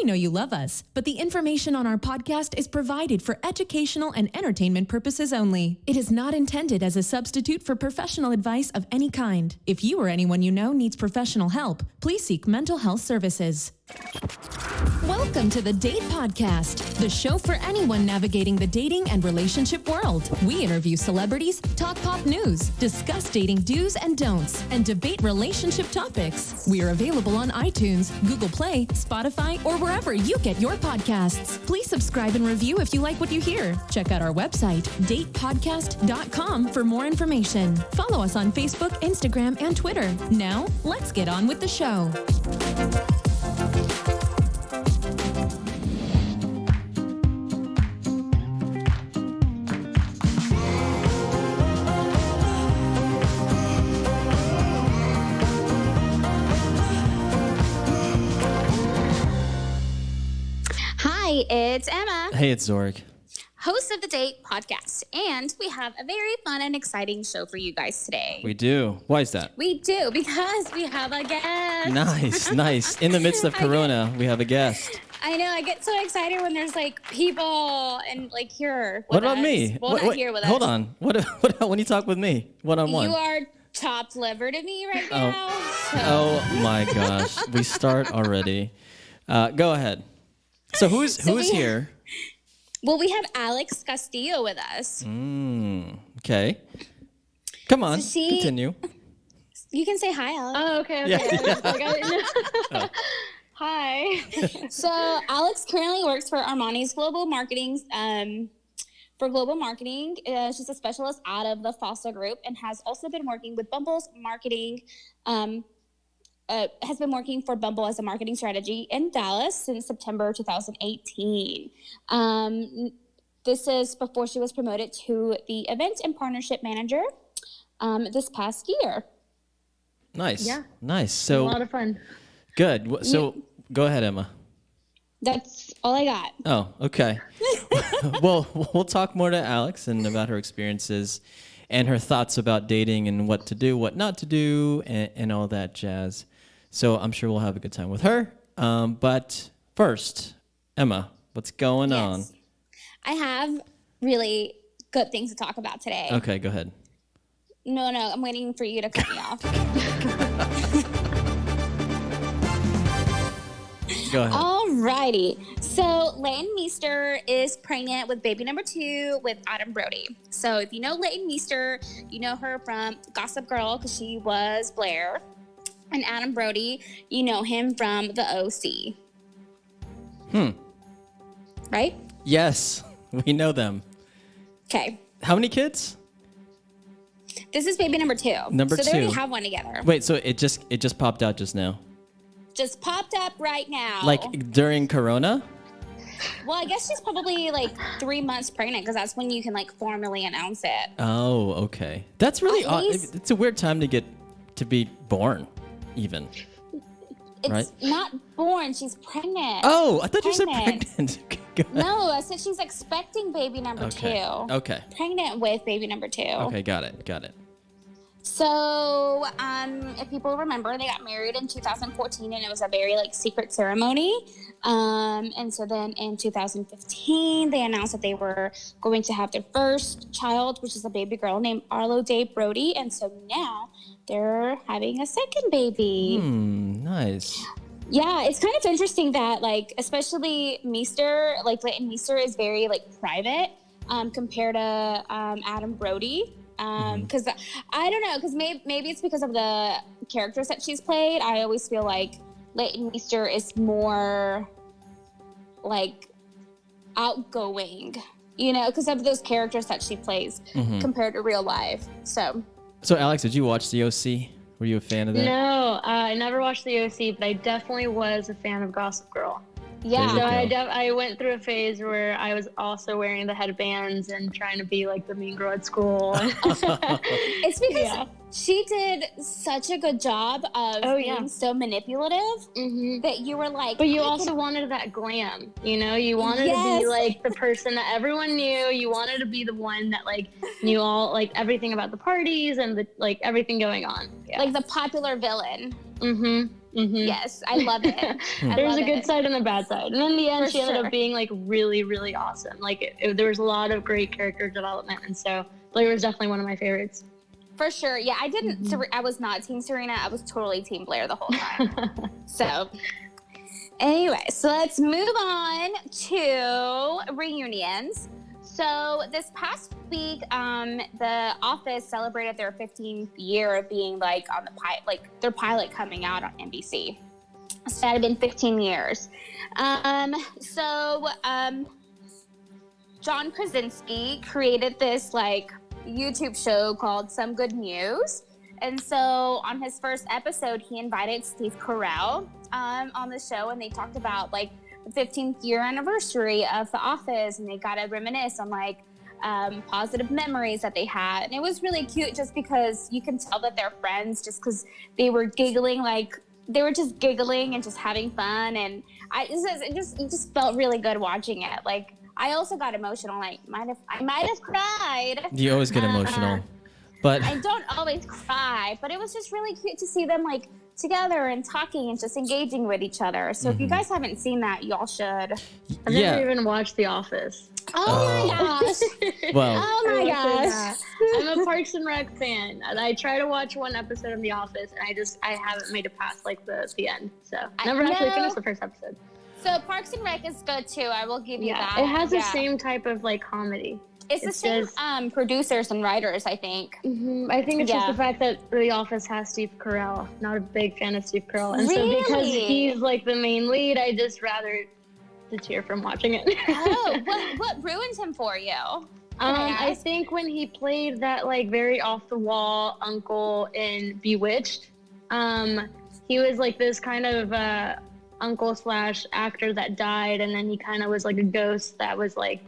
We know you love us, but the information on our podcast is provided for educational and entertainment purposes only. It is not intended as a substitute for professional advice of any kind. If you or anyone you know needs professional help, please seek mental health services. Welcome to the Date Podcast, the show for anyone navigating the dating and relationship world. We interview celebrities, talk pop news, discuss dating do's and don'ts, and debate relationship topics. We are available on iTunes, Google Play, Spotify, or wherever you get your podcasts. Please subscribe and review if you like what you hear. Check out our website, datepodcast.com, for more information. Follow us on Facebook, Instagram, and Twitter. Now, let's get on with the show. Hi, it's Emma. Hey, it's Zorric. Host of the Date Podcast. And we have a very fun and exciting show for you guys today. We do. Why is that? We do, because we have a guest. Nice. In the midst of Corona, we have a guest. I know. I get so excited when there's like people and like here with What about us. me? Well, not here with us. Hold on. What when you talk with me one-on-one? You are top liver to me right now. So. Oh my gosh. We start already. Go ahead. So who's here? Well, we have Alex Castillo with us. Okay. Come on. So continue. You can say hi, Alex. Oh, okay. Yeah. Like, I didn't know. Hi. So Alex currently works for Armani's Global Marketing. For global marketing, she's a specialist out of the Fossa Group and has also been working with Bumble's marketing. Has been working for Bumble as a marketing strategy in Dallas since September 2018. This is before she was promoted to the event and partnership manager this past year. Nice. Yeah. Nice. So a lot of fun. good. So go ahead, Emma. That's all I got. Oh, okay. Well, we'll talk more to Alex and about her experiences and her thoughts about dating and what to do, what not to do, and all that jazz. So I'm sure we'll have a good time with her. But first, Emma, what's going on? I have really good things to talk about today. Okay, go ahead. No, I'm waiting for you to cut me off. Go ahead. Alrighty. So Leighton Meester is pregnant with baby number 2 with Adam Brody. So if you know Leighton Meester, you know her from Gossip Girl because she was Blair. And Adam Brody, you know him from the OC. Right? Yes, we know them. Okay. How many kids? This is baby number 2. Number so 2. they already have one together. Wait, so it just popped out just now? Just popped up right now. Like during Corona? Well, I guess she's probably like 3 months pregnant because that's when you can like formally announce it. Oh, okay. That's really odd. least- It's a weird time to be born, even. It's right? not born. She's pregnant. Oh, I thought you said pregnant. Okay, go ahead. No, I said she's expecting baby number 2. Okay. Pregnant with baby number 2. Okay, got it. So, if people remember, they got married in 2014, and it was a very like secret ceremony. And so then in 2015, they announced that they were going to have their first child, which is a baby girl named Arlo Day Brody. And so now they're having a second baby. Nice. Yeah, it's kind of interesting that like, especially Meester, like Leighton Meester is very like private compared to Adam Brody. Because I don't know, because maybe it's because of the characters that she's played. I always feel like Leighton Meester is more like outgoing, you know, because of those characters that she plays compared to real life. So Alex, did you watch The OC? Were you a fan of that? No, I never watched the OC, but I definitely was a fan of Gossip Girl. yeah, There So I went through a phase where I was also wearing the headbands and trying to be like the mean girl at school. it's because she did such a good job of being so manipulative that you were like, But you also wanted that glam, you know? You wanted to be like the person that everyone knew. You wanted to be the one that like knew all like everything about the parties and the like everything going on. Yeah. like the popular villain. Yes, I love it. There's a good side and a bad side. And in the end, For she ended sure. up being like really, really awesome. Like there was a lot of great character development. And so Blair was definitely one of my favorites. For sure. Yeah, I didn't. I was not Team Serena. I was totally Team Blair the whole time. So, anyway, so let's move on to reunions. So this past week, The Office celebrated their 15th year of being like on the their pilot coming out on NBC. So that had been 15 years. John Krasinski created this like YouTube show called Some Good News. And so on his first episode, he invited Steve Carell on the show, and they talked about like the 15th year anniversary of The Office, and they got to reminisce on like positive memories that they had. And it was really cute just because you can tell that they're friends just because they were giggling, like they were just giggling and just having fun. And it just felt really good watching it. Like I also got emotional. Like I might have cried. You always get emotional, but I don't always cry, but it was just really cute to see them like together and talking and just engaging with each other. So if you guys haven't seen that, y'all should. I've never even watched The Office. Oh my gosh. Well, Oh my gosh. I'm a Parks and Rec fan. And I try to watch one episode of The Office, and I haven't made it past like the end. So never actually finished the first episode. So Parks and Rec is good too. I will give you that. It has the same type of like comedy. It's the same producers and writers, I think. I think it's just the fact that The Office has Steve Carell. Not a big fan of Steve Carell, and so because he's like the main lead, I just rather tear from watching it. What ruins him for you? I think when he played that like very off the wall uncle in Bewitched, he was like this kind of uncle / actor that died, and then he kind of was like a ghost that was like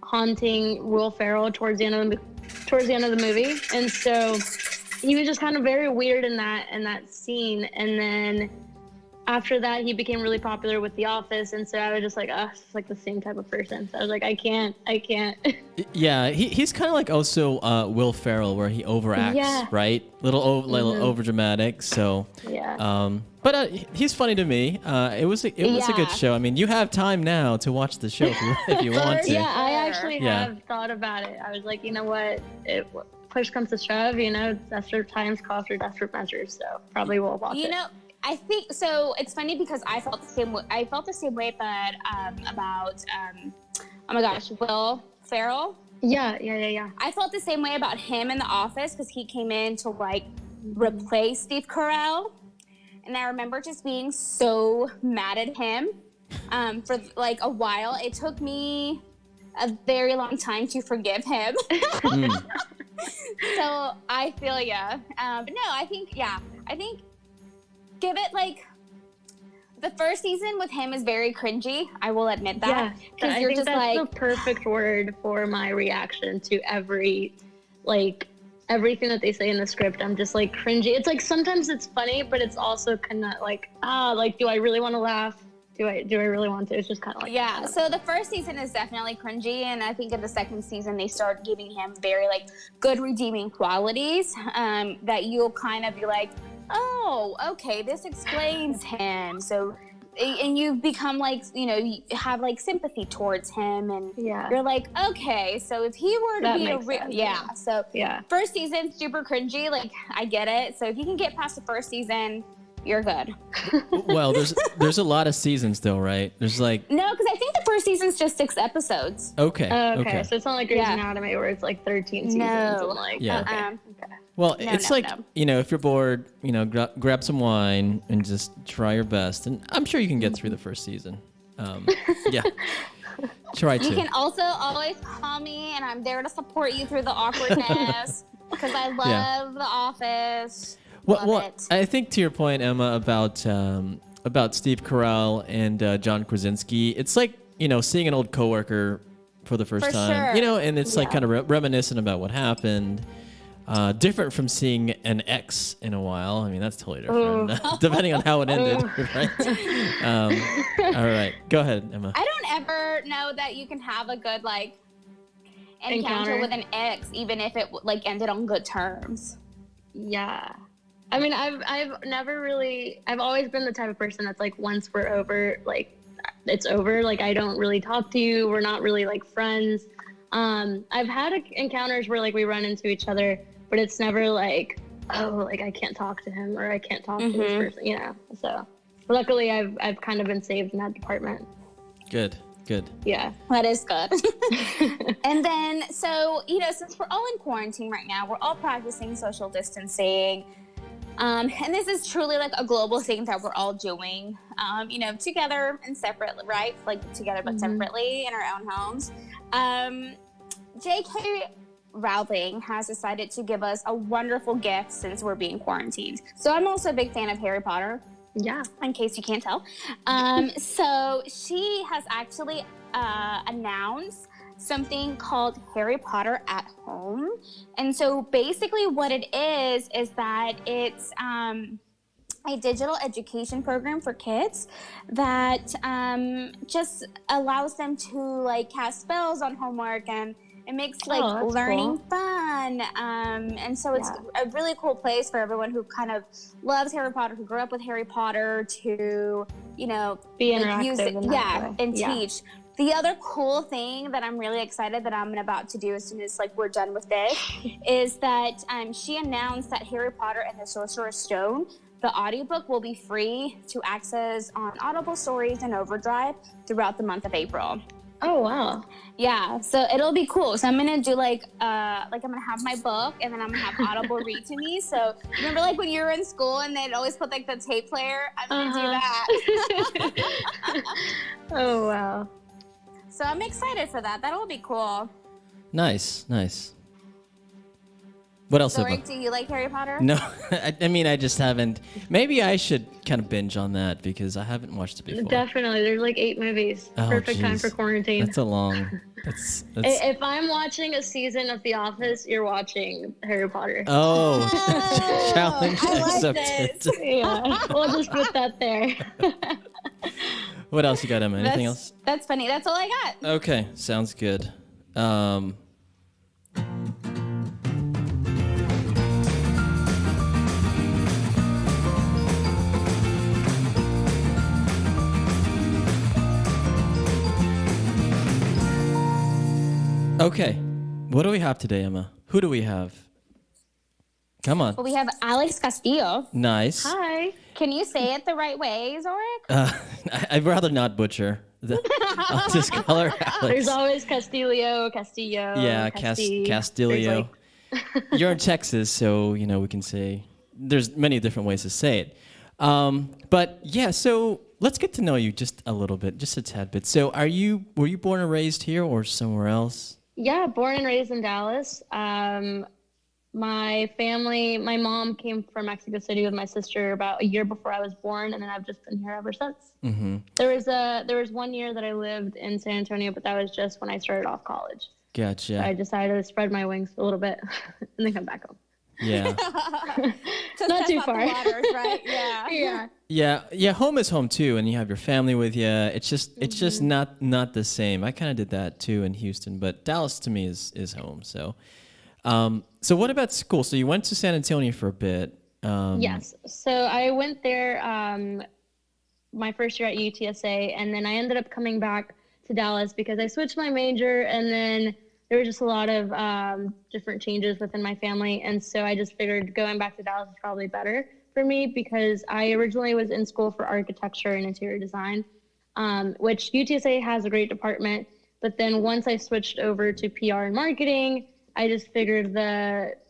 haunting Will Ferrell towards the end of the movie. And so he was just kind of very weird in that scene. And then after that, he became really popular with The Office, and so I was just like, it's like the same type of person. So I was like, I can't. Yeah, he's kind of like also Will Ferrell, where he overacts, right? Little over dramatic. So but he's funny to me. It was a good show. I mean, you have time now to watch the show if you want to. Yeah, I actually have thought about it. I was like, you know what? Push comes to shove, desperate times call for desperate measures. So probably will watch it. I think so. It's funny because I felt the same way. But about oh my gosh, Will Ferrell. Yeah. I felt the same way about him in The Office because he came in to like replace Steve Carell, and I remember just being so mad at him for like a while. It took me a very long time to forgive him. So I feel ya. But no, I think give it like the first season with him is very cringy. I will admit that. Yeah, I think that's the perfect word for my reaction to everything that they say in the script. I'm just like cringy. It's like sometimes it's funny, but it's also kind of like do I really want to laugh? Do I really want to? It's just kind of like So the first season is definitely cringy, and I think in the second season they start giving him very like good redeeming qualities that you'll kind of be like, oh, okay, this explains him. So, and you become like, you have like sympathy towards him, and you're like, okay, so if he were to be first season, super cringy, like I get it. So if you can get past the first season, you're good. Well, there's a lot of seasons though, right? There's like no, because I think the first season's just 6 episods. Okay. Okay. So it's not like Grey's Anatomy where it's like 13 seasons. No. And like, Okay. Well, it's if you're bored, grab some wine and just try your best. And I'm sure you can get through the first season. Try to. You can also always call me, and I'm there to support you through the awkwardness because I love The Office. Well, I think to your point, Emma, about Steve Carell and John Krasinski, it's like, seeing an old coworker for the first time, sure. And it's like kind of reminiscent about what happened. Different from seeing an ex in a while. I mean, that's totally different, depending on how it ended, right? All right, go ahead, Emma. I don't ever know that you can have a good encounter with an ex, even if it ended on good terms. Yeah. I mean, I've always been the type of person that's like, once we're over, like, it's over. Like, I don't really talk to you. We're not really like friends. I've had encounters where like we run into each other, but it's never like, oh, like I can't talk to him or I can't talk to this person, you know? So luckily I've kind of been saved in that department. Good. Yeah. That is good. And then, so, you know, since we're all in quarantine right now, we're all practicing social distancing. And this is truly like a global thing that we're all doing, you know, together and separately, right? Like together but separately in our own homes. J.K. Rowling has decided to give us a wonderful gift since we're being quarantined. So I'm also a big fan of Harry Potter. Yeah. In case you can't tell. So she has actually announced something called Harry Potter at Home. And so basically what it is that it's a digital education program for kids that just allows them to like cast spells on homework, and it makes like learning fun. And so it's a really cool place for everyone who kind of loves Harry Potter, who grew up with Harry Potter, to, you know, be interactive use it, and teach. The other cool thing that I'm really excited that I'm about to do as soon as like we're done with this is that she announced that Harry Potter and the Sorcerer's Stone, the audiobook, will be free to access on Audible Stories and Overdrive throughout the month of April. Oh, wow. Yeah, so it'll be cool. So I'm gonna do like I'm gonna have my book, and then I'm gonna have Audible read to me. So remember like when you were in school and they'd always put like the tape player? I'm gonna do that. Oh, wow. So I'm excited for that. That'll be cool. Nice. What else? Zorric, do you like Harry Potter? No, I mean, I just haven't. Maybe I should kind of binge on that because I haven't watched it before. Definitely. There's like 8 movies. Perfect time for quarantine. That's a long. That's... If I'm watching a season of The Office, you're watching Harry Potter. Oh, challenge accepted. Yeah, we'll just put that there. What else you got, Emma? Anything else? That's funny. That's all I got. Okay, sounds good. Okay, what do we have today, Emma? Who do we have? Come on. Well, we have Alex Castillo. Nice. Hi. Can you say it the right way, Zorric? I'd rather not butcher. I'll just call her Alex. There's always Castillo. Yeah, Castillo. You're in Texas, so, you know, we can say there's many different ways to say it. But yeah, so let's get to know you just a little bit, just a tad bit. So were you born and raised here or somewhere else? Yeah, born and raised in Dallas. My mom came from Mexico City with my sister about a year before I was born, and then I've just been here ever since. Mm-hmm. There was 1 year that I lived in San Antonio, but that was just when I started off college. Gotcha. So I decided to spread my wings a little bit and then come back home. Yeah. Not too far. Waters, right? Yeah. Yeah. Home is home too, and you have your family with you. It's just not the same. I kind of did that too in Houston, but Dallas to me is home. So, so what about school? So you went to San Antonio for a bit. Yes. So I went there my first year at UTSA, and then I ended up coming back to Dallas because I switched my major, and then there were just a lot of different changes within my family. And so I just figured going back to Dallas is probably better for me because I originally was in school for architecture and interior design, which UTSA has a great department. But then once I switched over to PR and marketing, I just figured that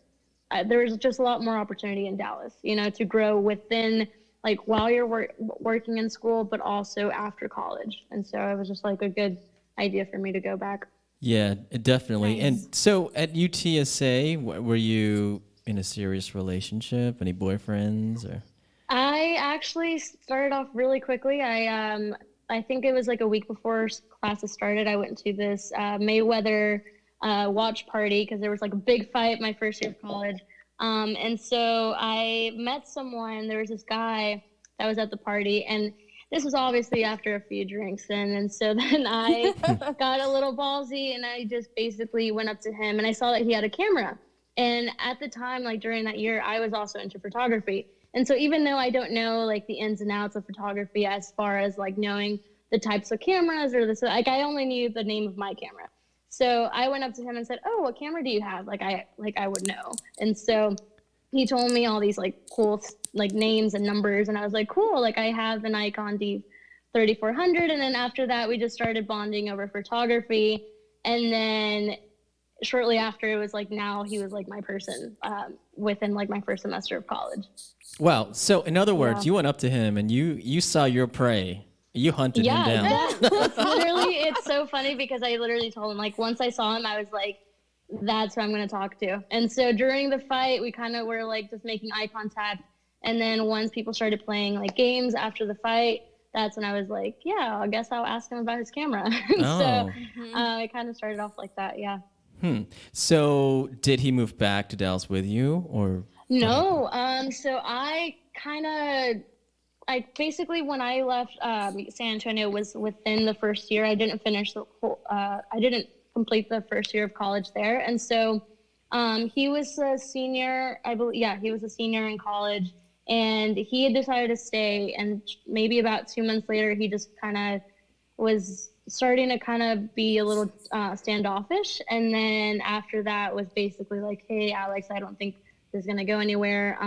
there was just a lot more opportunity in Dallas, you know, to grow within, like while you're working in school, but also after college. And so it was just like a good idea for me to go back. Yeah, definitely. Nice. And so at UTSA, were you in a serious relationship? Any boyfriends or? I actually started off really quickly. I think it was like a week before classes started. I went to this Mayweather watch party because there was like a big fight my first year of college. And so I met someone. There was this guy that was at the party, and this was obviously after a few drinks, and so then I got a little ballsy, and I just basically went up to him, and I saw that he had a camera. And at the time, like during that year, I was also into photography. And so even though I don't know like the ins and outs of photography as far as like knowing the types of cameras or this, like I only knew the name of my camera. So I went up to him and said, "Oh, what camera do you have?" Like I would know. And so he told me all these like cool like names and numbers, and I was like, "Cool." Like I have an Nikon D3400, and then after that we just started bonding over photography. And then shortly after, it was like now he was like my person within like my first semester of college. Wow. So in other words, you went up to him and you saw your prey. You hunted him down. It's literally, it's so funny because I literally told him, like, once I saw him, I was like, that's who I'm going to talk to. And so during the fight, we kind of were like just making eye contact. And then once people started playing like games after the fight, that's when I was like, yeah, I guess I'll ask him about his camera. So it kind of started off like that. Yeah. So did he move back to Dallas with you or? No. So I basically, when I left San Antonio was within the first year. I didn't finish the whole, I didn't complete the first year of college there. And so he was a senior, I believe. Yeah, he was a senior in college, and he had decided to stay. And maybe about 2 months later, he just kind of was starting to kind of be a little standoffish. And then after that was basically like, "Hey, Alex, I don't think is going to go anywhere."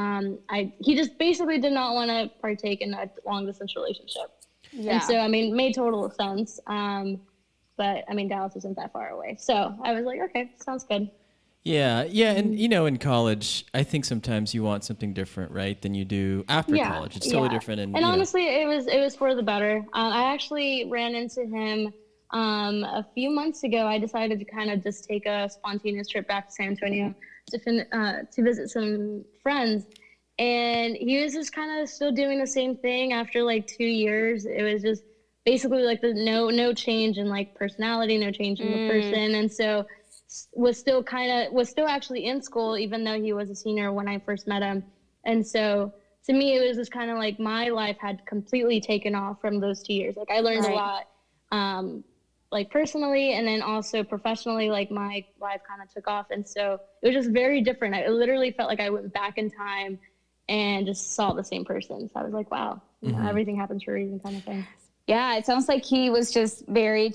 He just basically did not want to partake in a long distance relationship. Yeah. And so, I mean, made total sense. But I mean, Dallas isn't that far away. So I was like, okay, sounds good. Yeah. Yeah. And you know, in college, I think sometimes you want something different, right, than you do after college. It's totally different. And honestly, it was for the better. I actually ran into him a few months ago. I decided to kind of just take a spontaneous trip back to San Antonio to visit some friends, and he was just kind of still doing the same thing after like 2 years. It was just basically like the no change in like personality, no change in the person, and so was still actually in school even though he was a senior when I first met him. And so to me, it was just kind of like my life had completely taken off from those 2 years. Like I learned a lot. Like personally, and then also professionally, like my life kind of took off. And so it was just very different. I literally felt like I went back in time and just saw the same person. So I was like, wow, you know, everything happens for a reason kind of thing. Yeah, it sounds like he was just very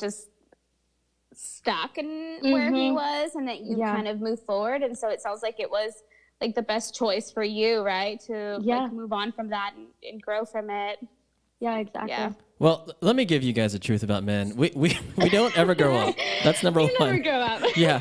stuck in where he was, and that you kind of moved forward. And so it sounds like it was like the best choice for you, right? To like move on from that and grow from it. Yeah, exactly. Yeah. Well, let me give you guys the truth about men. We don't ever grow up. That's number one. We never grow up. Yeah.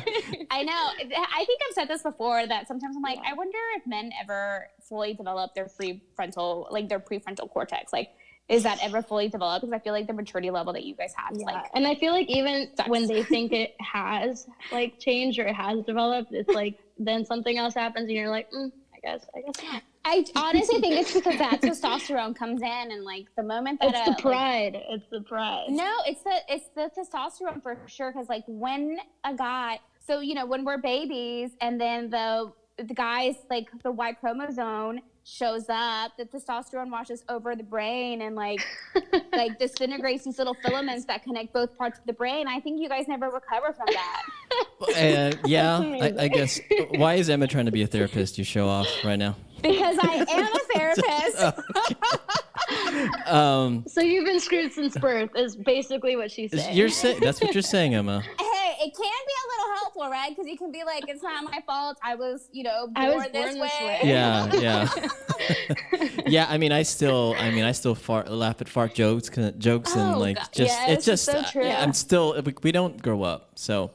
I know. I think I've said this before, that sometimes I'm like, I wonder if men ever fully develop their prefrontal cortex. Like, is that ever fully developed? Because I feel like the maturity level that you guys have. Yeah. And I feel like even when they think it has like changed or it has developed, it's like then something else happens and you're like, I guess not. I honestly think it's because that testosterone comes in, and like the moment that it's the pride. It's the pride. No, it's the testosterone for sure. Because like when a guy, so you know, when we're babies, and then the guys, like the Y chromosome shows up, the testosterone washes over the brain and like disintegrates these little filaments that connect both parts of the brain. I think you guys never recover from that. I guess. Why is Emma trying to be a therapist? You show off right now. Because I am a therapist. So you've been screwed since birth is basically what she's saying. That's what you're saying, Emma. Hey, it can be a little helpful, right? Because you can be like, it's not my fault. I was, born this way. Yeah. Yeah. I mean, I still laugh at fart jokes and like God. just Yes, it's just so true. I'm still we don't grow up. So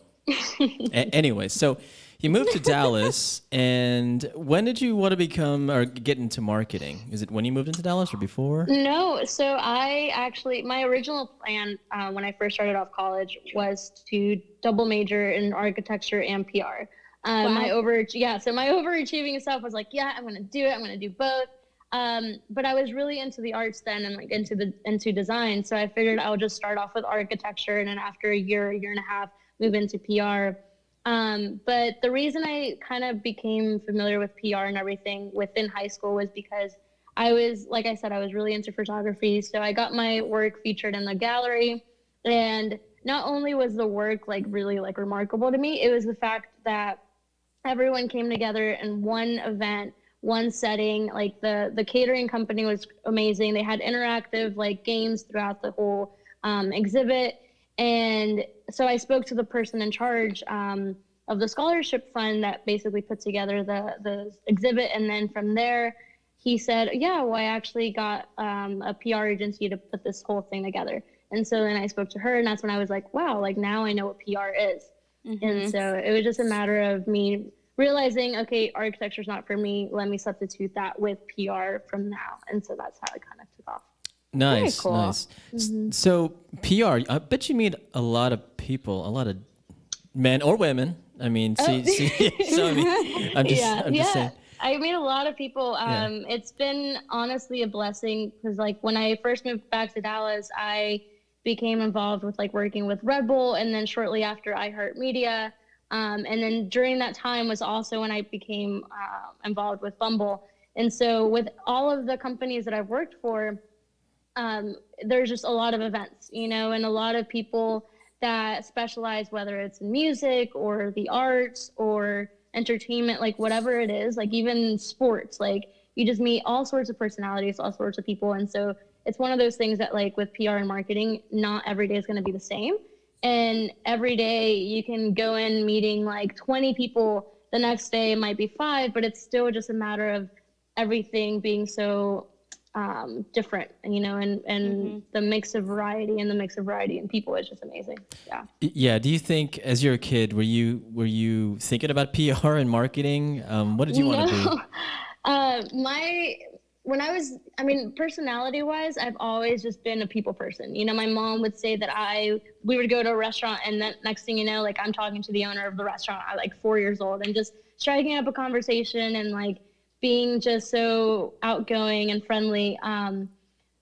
anyway, so you moved to Dallas, and when did you want to become or get into marketing? Is it when you moved into Dallas or before? No, so my original plan when I first started off college was to double major in architecture and PR. Wow. My overachieving self was like, yeah, I'm going to do it. I'm going to do both. But I was really into the arts then and like into design. So I figured I would just start off with architecture, and then after a year and a half, move into PR. But the reason I kind of became familiar with PR and everything within high school was because I was, like I said, I was really into photography. So I got my work featured in the gallery, and not only was the work like really like remarkable to me, it was the fact that everyone came together in one event, one setting. Like the catering company was amazing. They had interactive like games throughout the whole exhibit. And so I spoke to the person in charge of the scholarship fund that basically put together the exhibit. And then from there, he said, yeah, well, I actually got a PR agency to put this whole thing together. And so then I spoke to her, and that's when I was like, wow, like now I know what PR is. And so it was just a matter of me realizing, okay, architecture is not for me. Let me substitute that with PR from now. And so that's how it kind of took off. Nice, cool. nice. So PR, I bet you meet a lot of people, a lot of men or women. I mean, so I mean, I'm just saying. I meet a lot of people. It's been honestly a blessing because like when I first moved back to Dallas, I became involved with like working with Red Bull, and then shortly after iHeartMedia. And then during that time was also when I became involved with Bumble. And so with all of the companies that I've worked for, there's just a lot of events, you know, and a lot of people that specialize, whether it's in music or the arts or entertainment, like whatever it is, like even sports, like you just meet all sorts of personalities, all sorts of people. And so it's one of those things that like with PR and marketing, not every day is going to be the same. And every day you can go in meeting like 20 people, the next day it might be 5, but it's still just a matter of everything being so different, you know, and the mix of variety in people is just amazing. Yeah. Do you think as you're a kid, were you thinking about PR and marketing? What did you want to be? Personality wise, I've always just been a people person. You know, my mom would say that we would go to a restaurant, and then next thing you know, like I'm talking to the owner of the restaurant at like 4 years old and just striking up a conversation and like being just so outgoing and friendly.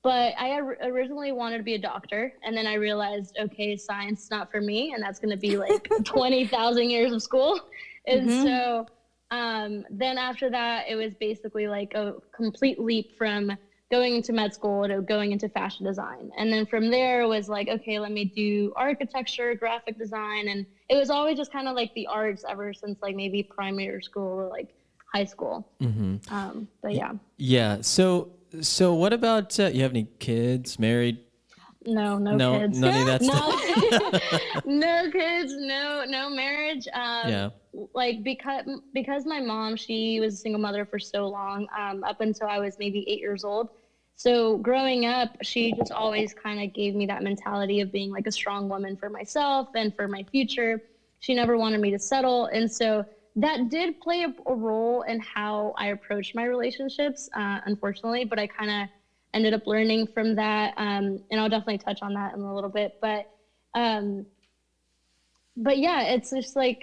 But I originally wanted to be a doctor, and then I realized, okay, science is not for me, and that's going to be like 20,000 years of school. And so then after that, it was basically like a complete leap from going into med school to going into fashion design. And then from there it was like, okay, let me do architecture, graphic design. And it was always just kind of like the arts ever since like maybe primary school or like high school. But yeah. Yeah. So what about, you have any kids, married? No kids. None of that stuff. No kids, no marriage. Like because my mom, she was a single mother for so long, up until I was maybe 8 years old. So growing up, she just always kind of gave me that mentality of being like a strong woman for myself and for my future. She never wanted me to settle. And so that did play a role in how I approached my relationships, unfortunately, but I kind of ended up learning from that. And I'll definitely touch on that in a little bit, but yeah, it's just like,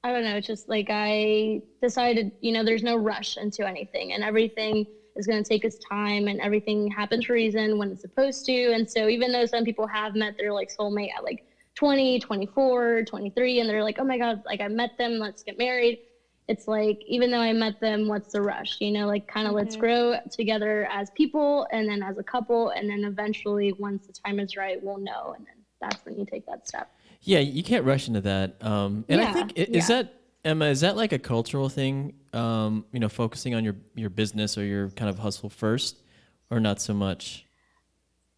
I don't know. It's just like, I decided, you know, there's no rush into anything, and everything is going to take its time, and everything happens for a reason when it's supposed to. And so even though some people have met their like soulmate at like 20, 24, 23, and they're like, oh my God, like I met them, let's get married. It's like, even though I met them, what's the rush? You know, like kind of let's grow together as people and then as a couple. And then eventually once the time is right, we'll know. And then that's when you take that step. Yeah, you can't rush into that. I think, is that, Emma, is that like a cultural thing, you know, focusing on your business or your kind of hustle first, or not so much?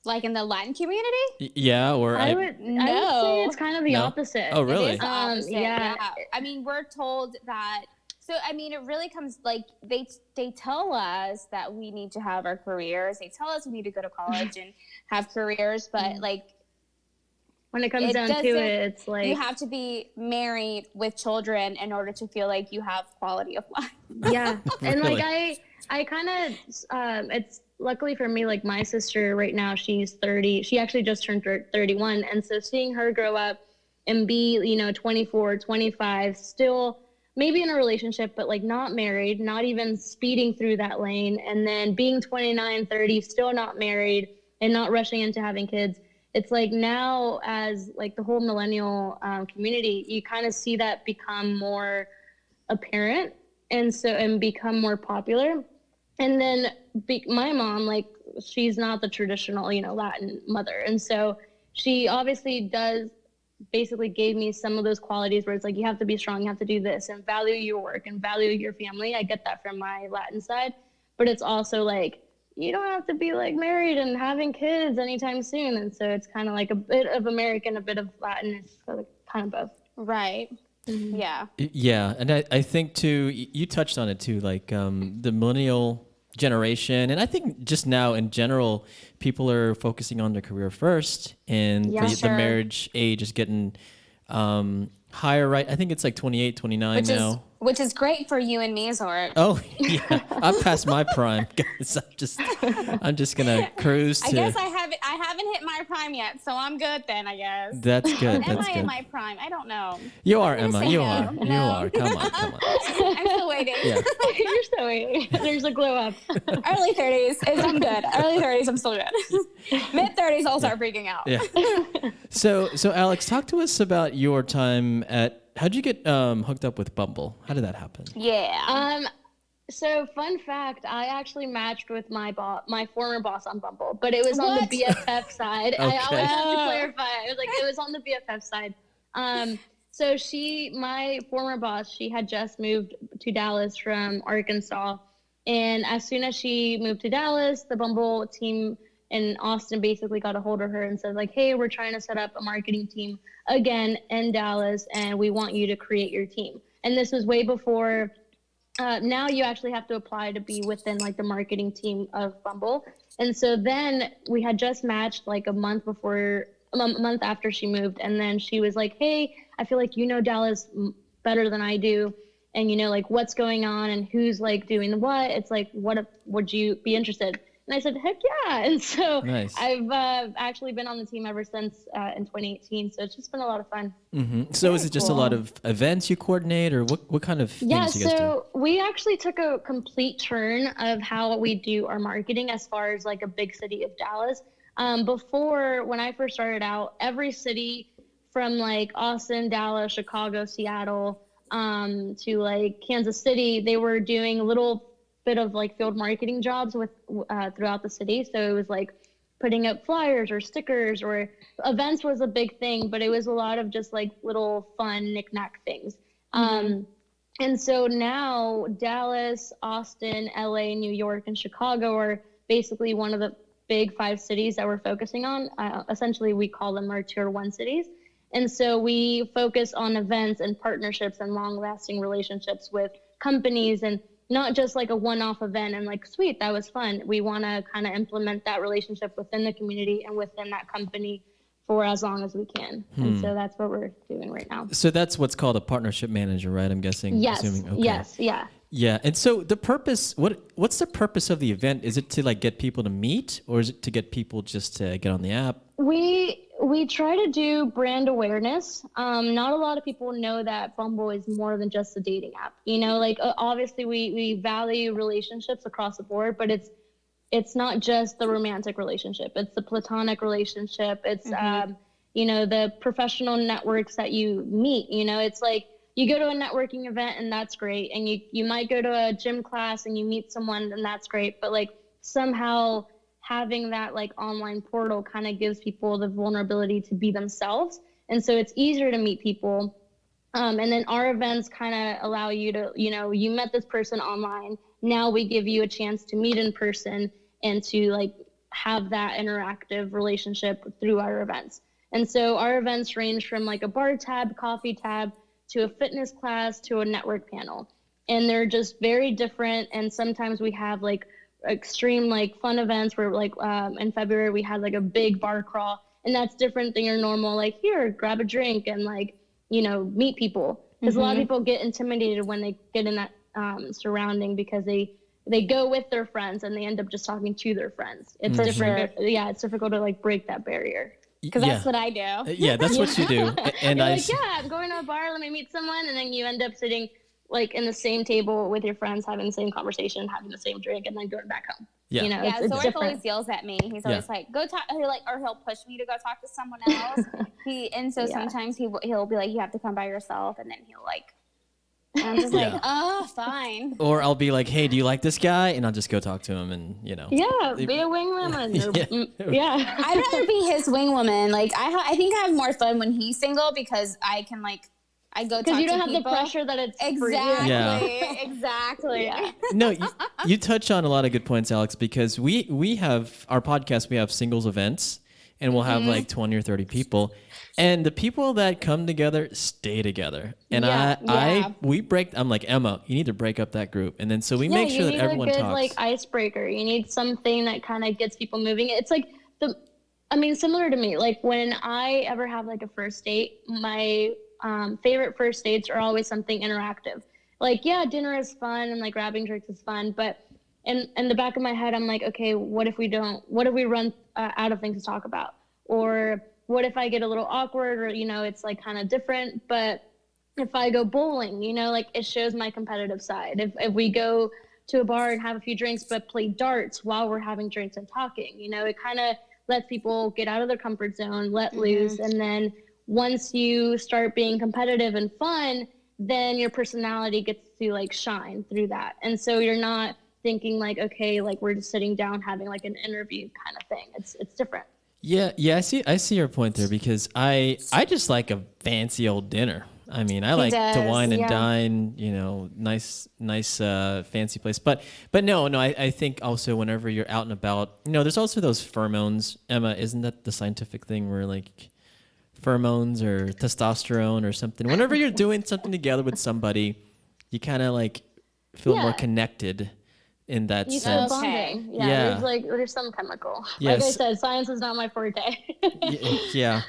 Like in the Latin community? Yeah, or I would say it's kind of the opposite. Oh, really? It is the opposite, yeah. I mean, we're told that. So, I mean, it really comes like they tell us that we need to have our careers. They tell us we need to go to college and have careers, but like when it comes down to it, it's like you have to be married with children in order to feel like you have quality of life. Yeah, Really? and like I kind of it's luckily for me, like my sister right now, she's 30. She actually just turned 31, and so seeing her grow up and be, you know, 24, 25, still maybe in a relationship, but like not married, not even speeding through that lane, and then being 29, 30, still not married and not rushing into having kids. It's like now as like the whole millennial community, you kind of see that become more apparent and become more popular. And then my mom, like she's not the traditional, you know, Latin mother. And so she obviously does basically gave me some of those qualities where it's like, you have to be strong, you have to do this, and value your work and value your family. I get that from my Latin side, but it's also like, you don't have to be like married and having kids anytime soon. And so it's kind of like a bit of American, a bit of Latin. It's kind of both. Right. Yeah. Yeah, and I think too, you touched on it too, like the millennial generation, and I think just now in general, people are focusing on their career first, and the marriage age is getting higher, right? I think it's like 28, 29 now. Which is great for you and me, Zorric. Oh yeah, I'm past my prime, guys. I'm just gonna cruise. I guess I haven't hit my prime yet, so I'm good then. I guess. That's good. Am I in my prime? I don't know. You are, Emma. You are. You are. Come on. I'm still waiting. Yeah. You're still waiting. There's a glow up. Early 30s, I'm good. Early 30s, I'm still good. Mid 30s, I'll start freaking out. Yeah. So Alex, talk to us about your time at. How'd you get hooked up with Bumble? How did that happen? Yeah. So fun fact, I actually matched with my former boss on Bumble, but it was on the BFF side. Okay. I always have to clarify. It was on the BFF side. So my former boss, she had just moved to Dallas from Arkansas. And as soon as she moved to Dallas, the Bumble team in Austin basically got a hold of her and said like, hey, we're trying to set up a marketing team again in Dallas, and we want you to create your team. And this was way before, now you actually have to apply to be within like the marketing team of Bumble. And so then we had just matched like a month after she moved. And then she was like, hey, I feel like you know Dallas better than I do. And you know, like what's going on and who's like doing what. It's like, would you be interested? And I said, heck yeah. And so nice. I've actually been on the team ever since in 2018. So it's just been a lot of fun. Mm-hmm. So is it just a lot of events you coordinate, or what kind of things you guys do? Yeah, so we actually took a complete turn of how we do our marketing as far as like a big city of Dallas. Before, when I first started out, every city from like Austin, Dallas, Chicago, Seattle, to like Kansas City, they were doing little bit of like field marketing jobs with throughout the city. So it was like putting up flyers or stickers, or events was a big thing, but it was a lot of just like little fun knick-knack things. And so now Dallas, Austin, LA, New York, and Chicago are basically one of the big 5 cities that we're focusing on. Essentially, we call them our tier 1 cities. And so we focus on events and partnerships and long-lasting relationships with companies, and not just like a one-off event and like, sweet, that was fun. We want to kind of implement that relationship within the community and within that company for as long as we can. And so that's what we're doing right now. So that's what's called a partnership manager, right? I'm guessing. Yes. Assuming. Okay. Yes. Yeah. Yeah. And so the purpose, what's the purpose of the event? Is it to like get people to meet, or is it to get people just to get on the app? We try to do brand awareness. Not a lot of people know that Bumble is more than just a dating app. You know, like obviously we value relationships across the board, but it's not just the romantic relationship. It's the platonic relationship. It's, you know, the professional networks that you meet. You know, it's like you go to a networking event and that's great. And you might go to a gym class and you meet someone and that's great. But like somehow having that like online portal kind of gives people the vulnerability to be themselves. And so it's easier to meet people. And then our events kind of allow you to, you know, you met this person online. Now we give you a chance to meet in person and to like have that interactive relationship through our events. And so our events range from like a bar tab, coffee tab, to a fitness class, to a network panel. And they're just very different. And sometimes we have like extreme like fun events where like in February we had like a big bar crawl, and that's different than your normal like, here, grab a drink and like, you know, meet people. Because a lot of people get intimidated when they get in that surrounding, because they go with their friends and they end up just talking to their friends. It's different. Yeah, it's difficult to like break that barrier. Because that's what I do. Yeah, that's what you do. And you're like, I'm going to a bar, let me meet someone, and then you end up sitting like in the same table with your friends, having the same conversation, having the same drink, and then going back home. Yeah. You know, yeah. it's Zorric always yells at me. He's always like, "Go talk," or he'll push me to go talk to someone else. Sometimes he'll be like, "You have to come by yourself," and then he'll like And I'm just like, oh, fine. Or I'll be like, hey, do you like this guy? And I'll just go talk to him and, Yeah, be a wingwoman. Yeah. I'd rather be his wingwoman. Like, I think I have more fun when he's single because I can, like, I go talk to people. Because you don't have the pressure that it's for you. Exactly. Yeah. No, you touch on a lot of good points, Alex, because we have our podcast, we have singles events, and we'll have like 20 or 30 people. And the people that come together stay together. And I'm like, Emma, you need to break up that group. And then so we make sure that everyone talks. You need a good like icebreaker. You need something that kind of gets people moving. It's like similar to me. Like when I ever have like a first date, my favorite first dates are always something interactive. Like, yeah, dinner is fun and like grabbing drinks is fun. But in the back of my head, I'm like, okay, what if we run out of things to talk about? Or what if I get a little awkward or, it's like kind of different, but if I go bowling, like it shows my competitive side. If we go to a bar and have a few drinks, but play darts while we're having drinks and talking, it kind of lets people get out of their comfort zone, let loose. And then once you start being competitive and fun, then your personality gets to like shine through that. And so you're not thinking like, okay, like we're just sitting down having like an interview kind of thing. It's different. Yeah, I see your point there because I just like a fancy old dinner. I mean, I like to wine and dine, nice fancy place. But no, I think also whenever you're out and about, there's also those pheromones. Emma, isn't that the scientific thing where like pheromones or testosterone or something? Whenever you're doing something together with somebody, you kind of like feel more connected. In that sense. Bonding. Yeah. There's some chemical. Yes. Like I said, science is not my forte. Yeah,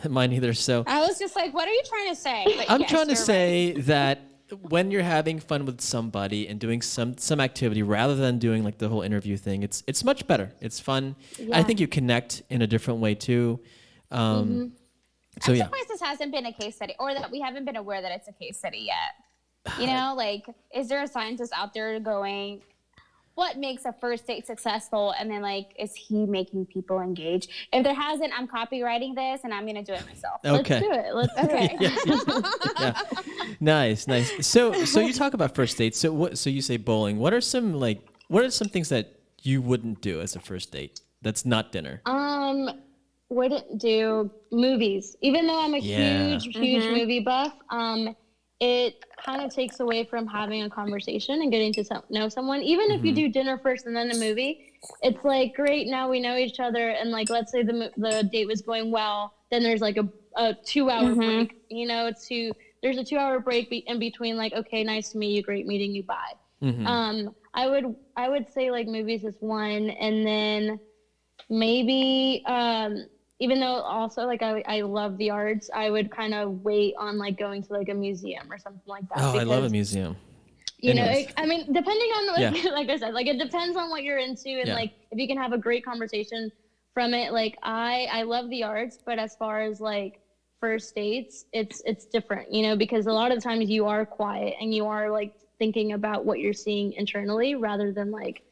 mine either. So I was just like, what are you trying to say? But I'm trying to say that when you're having fun with somebody and doing some activity rather than doing like the whole interview thing, it's much better. It's fun. I think you connect in a different way too. So I'm surprised this hasn't been a case study, or that we haven't been aware that it's a case study yet. Like, is there a scientist out there going, what makes a first date successful? And then like, is he making people engage? If there hasn't, I'm copywriting this and I'm going to do it myself. Okay. Let's do it. Yeah. Nice. So you talk about first dates. So you say bowling. What are some things that you wouldn't do as a first date? That's not dinner. Wouldn't do movies. Even though I'm a huge movie buff, it kind of takes away from having a conversation and getting to know someone. Even if you do dinner first and then a movie, it's like, great, now we know each other. And like, let's say the date was going well, then there's like a 2-hour break. There's a 2-hour break in between, like, okay, nice to meet you, great meeting you, bye. I would say like movies is one, and then maybe even though also like I love the arts, I would kind of wait on like going to like a museum or something like that. Oh, I love a museum. Depending on like I said, like it depends on what you're into, and like if you can have a great conversation from it. Like I love the arts, but as far as like first dates, it's different, because a lot of times you are quiet and you are like thinking about what you're seeing internally rather than like,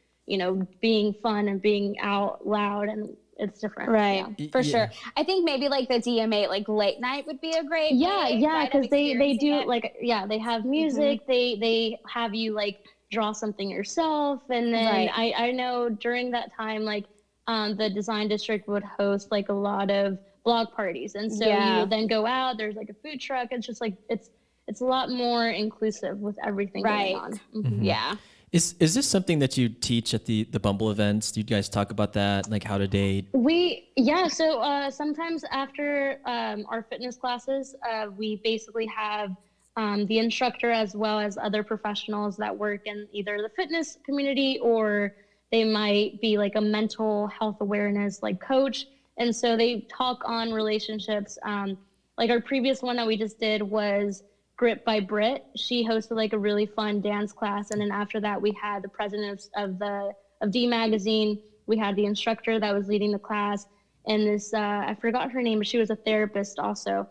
being fun and being out loud, and it's different. Right. Yeah. For sure. I think maybe like the DMA, like late night would be a great way. Because they do like, they have music, they have you like draw something yourself. And then I know during that time, like the design district would host like a lot of blog parties. And so you would then go out, there's like a food truck. It's just like, it's a lot more inclusive with everything going on. Yeah. Is this something that you teach at the Bumble events? Do you guys talk about that, like how to date? So sometimes after our fitness classes, we basically have the instructor as well as other professionals that work in either the fitness community, or they might be like a mental health awareness like coach. And so they talk on relationships. Like our previous one that we just did was Grit by Brit. She hosted like a really fun dance class, and then after that we had the president of D Magazine. We had the instructor that was leading the class, and this I forgot her name, but she was a therapist also.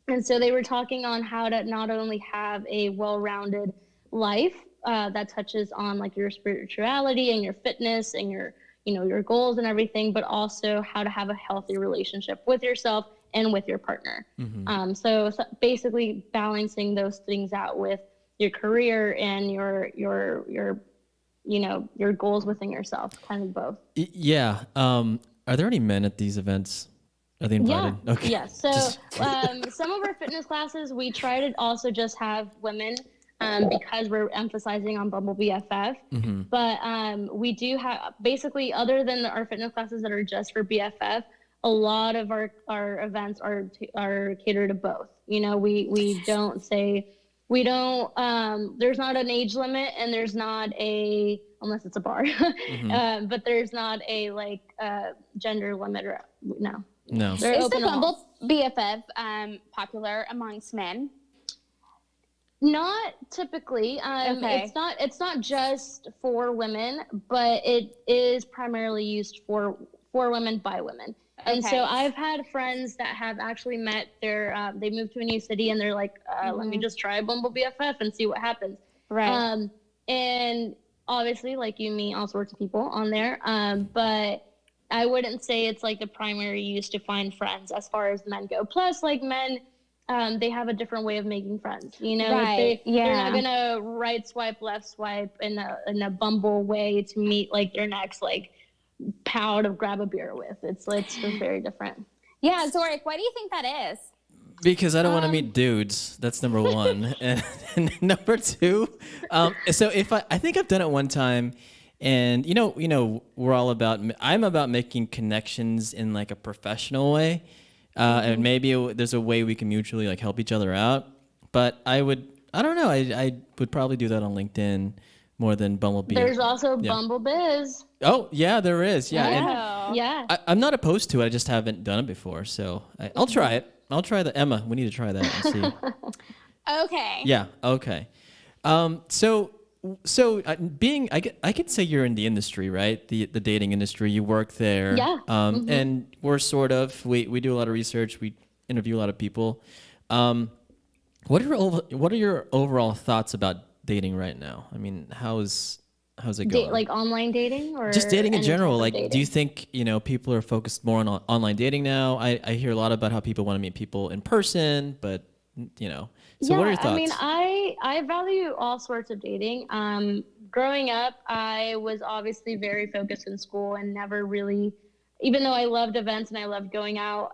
And so they were talking on how to not only have a well-rounded life that touches on like your spirituality and your fitness and your your goals and everything, but also how to have a healthy relationship with yourself and with your partner. So basically balancing those things out with your career and your you know, your goals within yourself, kind of both. Yeah. Are there any men at these events? Are they invited? Yeah. Okay. Yeah. So some of our fitness classes, we try to also just have women because we're emphasizing on Bumble BFF. But we do have, basically, other than our fitness classes that are just for BFF, a lot of our events are catered to both. You know, we don't say, we don't, there's not an age limit, and there's not a, unless it's a bar, but there's not a like gender limit, or no. No. They're Is the open to all. Bumble BFF popular amongst men? Not typically. Okay. It's not just for women, but it is primarily used for women by women. And Okay. so I've had friends that have actually met their, they moved to a new city and they're like, let me just try Bumble BFF and see what happens. Right. And obviously, like, you meet all sorts of people on there. But I wouldn't say it's like the primary use to find friends as far as men go. Plus, like, men, they have a different way of making friends. You know, Right, they're not gonna right swipe, left swipe in a Bumble way to meet like their next like pal to grab a beer with. It's just very different. Yeah, Zorric, why do you think that is? Because I don't want to meet dudes. That's number one. And number two, so if I think I've done it one time, and you know, I'm about making connections in like a professional way, and maybe there's a way we can mutually like help each other out. But I don't know, I would probably do that on LinkedIn more than Bumble. There's also Bumble Biz. Oh yeah, there is. Yeah, and Yeah. I'm not opposed to it. I just haven't done it before, so I'll try it. I'll try that. Emma, we need to try that and see. Okay. Yeah. Okay. So I could say you're in the industry, right? The dating industry. You work there. Yeah. And we're we do a lot of research. We interview a lot of people. What are your overall thoughts about dating right now? I mean, how's it going? Like online dating, or Just dating in any general. type of Like, dating? do you think, people are focused more on online dating now? I hear a lot about how people want to meet people in person, but So what are your thoughts? I mean, I value all sorts of dating. Growing up, I was obviously very focused in school and never really, even though I loved events and I loved going out,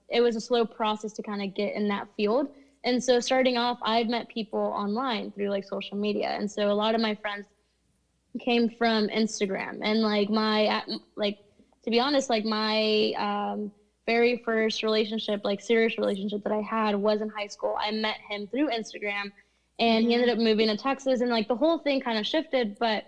it was a slow process to kind of get in that field. And so starting off, I'd met people online through like social media. And so a lot of my friends came from Instagram, and like to be honest, like my very first relationship, like serious relationship that I had, was in high school. I met him through Instagram, and he ended up moving to Texas, and like the whole thing kind of shifted. But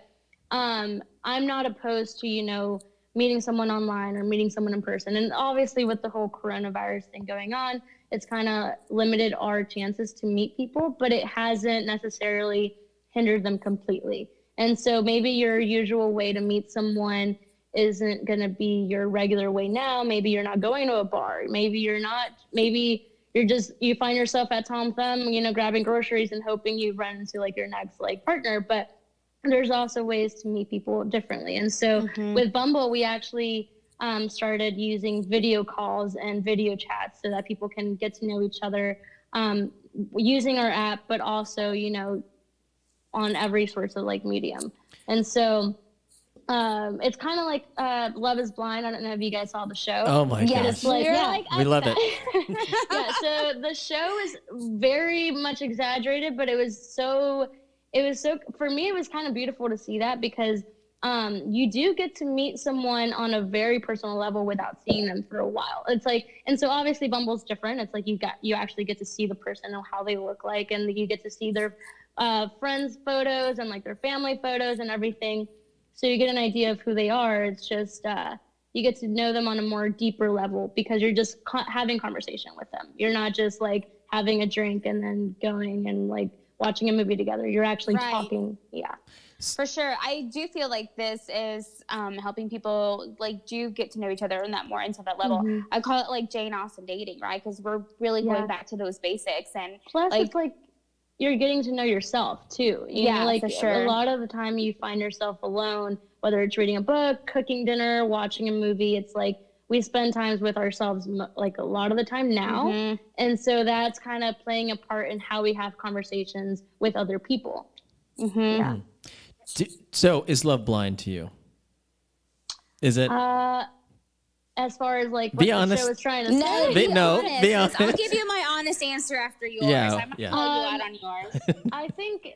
I'm not opposed to meeting someone online or meeting someone in person. And obviously with the whole coronavirus thing going on, it's kind of limited our chances to meet people, but it hasn't necessarily hindered them completely. And so maybe your usual way to meet someone isn't going to be your regular way now. Maybe you're not going to a bar. Maybe you find yourself at Tom Thumb, grabbing groceries and hoping you run into like your next like partner. But there's also ways to meet people differently. And so with Bumble, we actually started using video calls and video chats so that people can get to know each other using our app, but also, on every sort of like medium. And so it's kind of like Love is Blind. I don't know if you guys saw the show. Oh my gosh. We love it. Yeah, so the show is very much exaggerated, but it was so, for me, it was kind of beautiful to see that, because you do get to meet someone on a very personal level without seeing them for a while. It's like, and so obviously Bumble's different. It's like you actually get to see the person and how they look like, and you get to see their friends' photos and like their family photos and everything. So you get an idea of who they are. It's just, you get to know them on a more deeper level, because you're just having conversation with them. You're not just like having a drink and then going and like watching a movie together. You're actually talking. Yeah. For sure. I do feel like this is helping people like do get to know each other on that more intimate level. I call it like Jane Austen dating, right? Because we're really going back to those basics. And plus it's like you're getting to know yourself too. You know, like for sure. A lot of the time you find yourself alone, whether it's reading a book, cooking dinner, watching a movie. It's like we spend times with ourselves like a lot of the time now. And so that's kind of playing a part in how we have conversations with other people. Yeah. So is love blind to you? Is it? As far as like what Be the honest. show was trying to say. Be honest. I'll give you my honest answer after yours. Yeah, I'm gonna call you out on yours. I think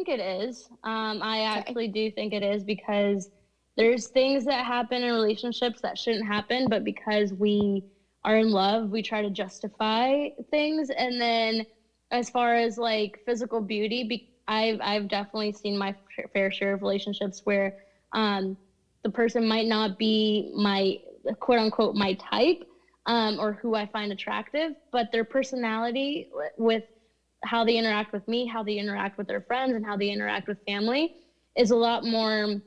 it is. I actually do think it is, because there's things that happen in relationships that shouldn't happen, but because we are in love, we try to justify things. And then as far as like physical beauty, I've definitely seen my fair share of relationships where the person might not be my quote unquote my type, or who I find attractive, but their personality with how they interact with me, how they interact with their friends, and how they interact with family is a lot more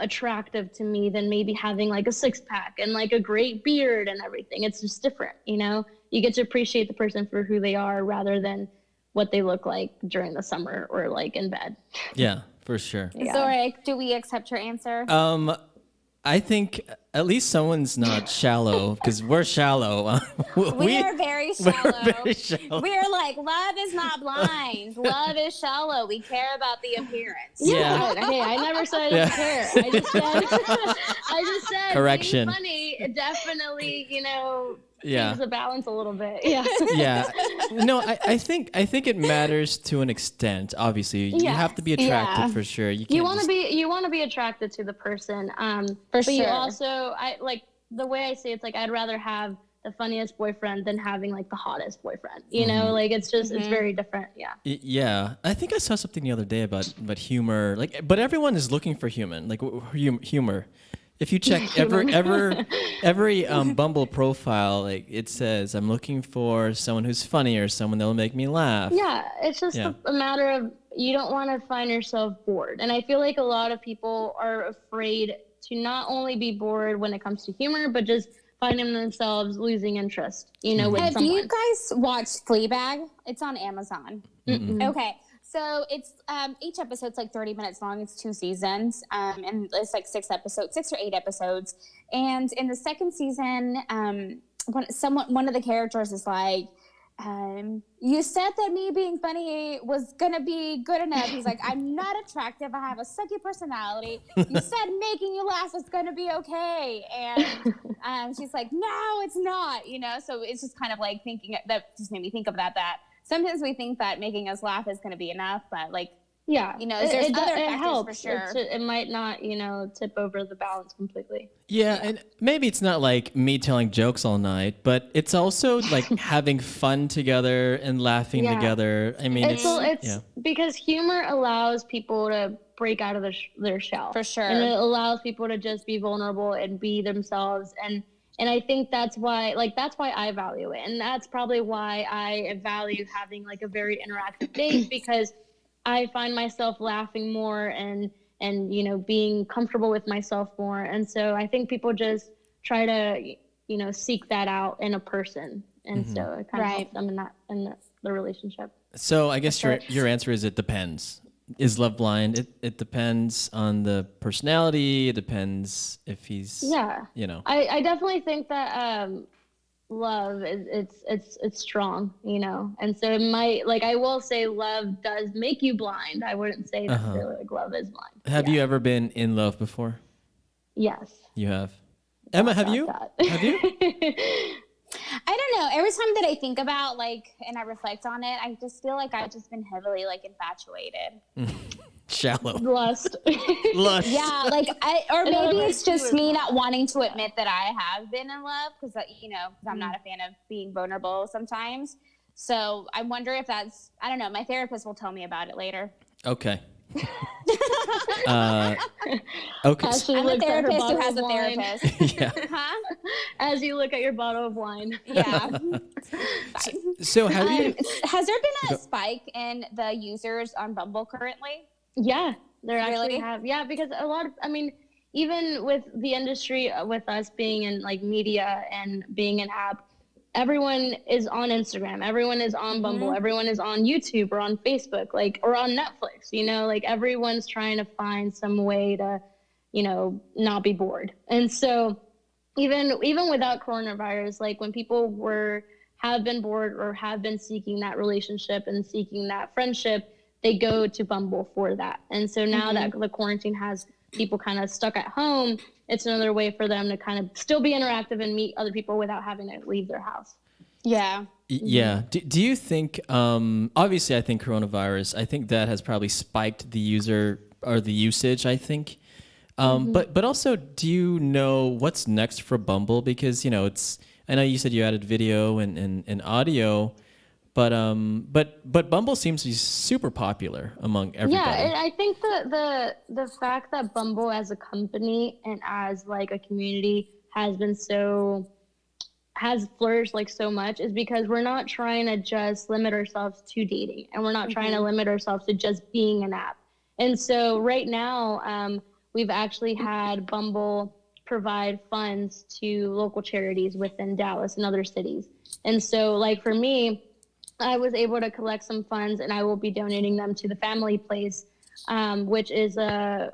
attractive to me than maybe having like a 6-pack and like a great beard and everything. It's just different, you know? You get to appreciate the person for who they are rather than what they look like during the summer or like in bed. Yeah, for sure. Yeah. Zorric, do we accept your answer? I think at least someone's not shallow, because we're shallow. We are very shallow. We're very shallow. We're like, love is not blind. Love is shallow. We care about the appearance. Yeah. Hey, I never said I didn't care. I just said Correction. being funny, it definitely, you know, Yeah. changes the balance a little bit. Yeah. Yeah. No, I think it matters to an extent. Obviously, you have to be attracted for sure. You want to be attracted to the person. For but you sure. also, I like the way I say it's like I'd rather have the funniest boyfriend than having like the hottest boyfriend. You know, like it's just it's very different. Yeah. Yeah, I think I saw something the other day about humor. Like, but everyone is looking for humor. If you check every Bumble profile, like it says, I'm looking for someone who's funny or someone that'll make me laugh. Yeah, it's just a matter of you don't want to find yourself bored. And I feel like a lot of people are afraid to not only be bored when it comes to humor, but just finding themselves losing interest, you know, with Have someone. you guys watched Fleabag? It's on Amazon. Okay. So it's each episode's like 30 minutes long. It's 2 seasons, and it's like 6 or 8 episodes. And in the second season, one of the characters is like, "You said that me being funny was gonna be good enough." He's like, "I'm not attractive. I have a sucky personality. You said making you laugh is gonna be okay." And she's like, "No, it's not." You know, so it's just kind of like thinking that just made me think of that. Sometimes we think that making us laugh is going to be enough, but like, yeah, you know, there's other factors helps. for sure. It might not, you know, tip over the balance completely. Yeah, and maybe it's not like me telling jokes all night, but it's also like having fun together and laughing together. I mean, it's because humor allows people to break out of their shell. For sure. And it allows people to just be vulnerable and be themselves. And I think that's why I value it. And that's probably why I value having like a very interactive date, because I find myself laughing more and, you know, being comfortable with myself more. And so I think people just try to, you know, seek that out in a person. And so it kind of helps them in the relationship. So I guess your answer is it depends. Is love blind? It depends on the personality. It depends if he's you know. I definitely think that love it's strong, you know, and so it might, like, I will say love does make you blind. I wouldn't say necessarily like love is blind. Have you ever been in love before? Yes. You have. Emma, have you? Have you? I don't know. Every time that I think about like and I reflect on it, I just feel like I've just been heavily like infatuated. Shallow. Lust. Yeah, like maybe it's just me not wanting to admit that I have been in love because you know, because I'm not a fan of being vulnerable sometimes. So I wonder if that's, I don't know. My therapist will tell me about it later. Okay. Okay. I'm a therapist who has a therapist. Yeah. Huh? As you look at your bottle of wine. Yeah. So has there been a spike in the users on Bumble currently? Yeah, there actually Really? have. Yeah, because a lot of, I mean, even with the industry, with us being in like media and being an app, everyone is on Instagram, everyone is on Bumble, everyone is on YouTube or on Facebook, like, or on Netflix, you know, like everyone's trying to find some way to, you know, not be bored. And so even without coronavirus, like when people have been bored or have been seeking that relationship and seeking that friendship, they go to Bumble for that. And so now that the quarantine has people kind of stuck at home, it's another way for them to kind of still be interactive and meet other people without having to leave their house. Yeah. Yeah. Do you think, obviously I think coronavirus, I think that has probably spiked the usage, I think. But also, do you know what's next for Bumble? Because, you know, I know you said you added video and audio, but Bumble seems to be super popular among everybody. Yeah, and I think the fact that Bumble as a company and as like a community has flourished like so much is because we're not trying to just limit ourselves to dating, and we're not trying to limit ourselves to just being an app. And so right now, we've actually had Bumble provide funds to local charities within Dallas and other cities. And so, like for me, I was able to collect some funds, and I will be donating them to the Family Place, which is a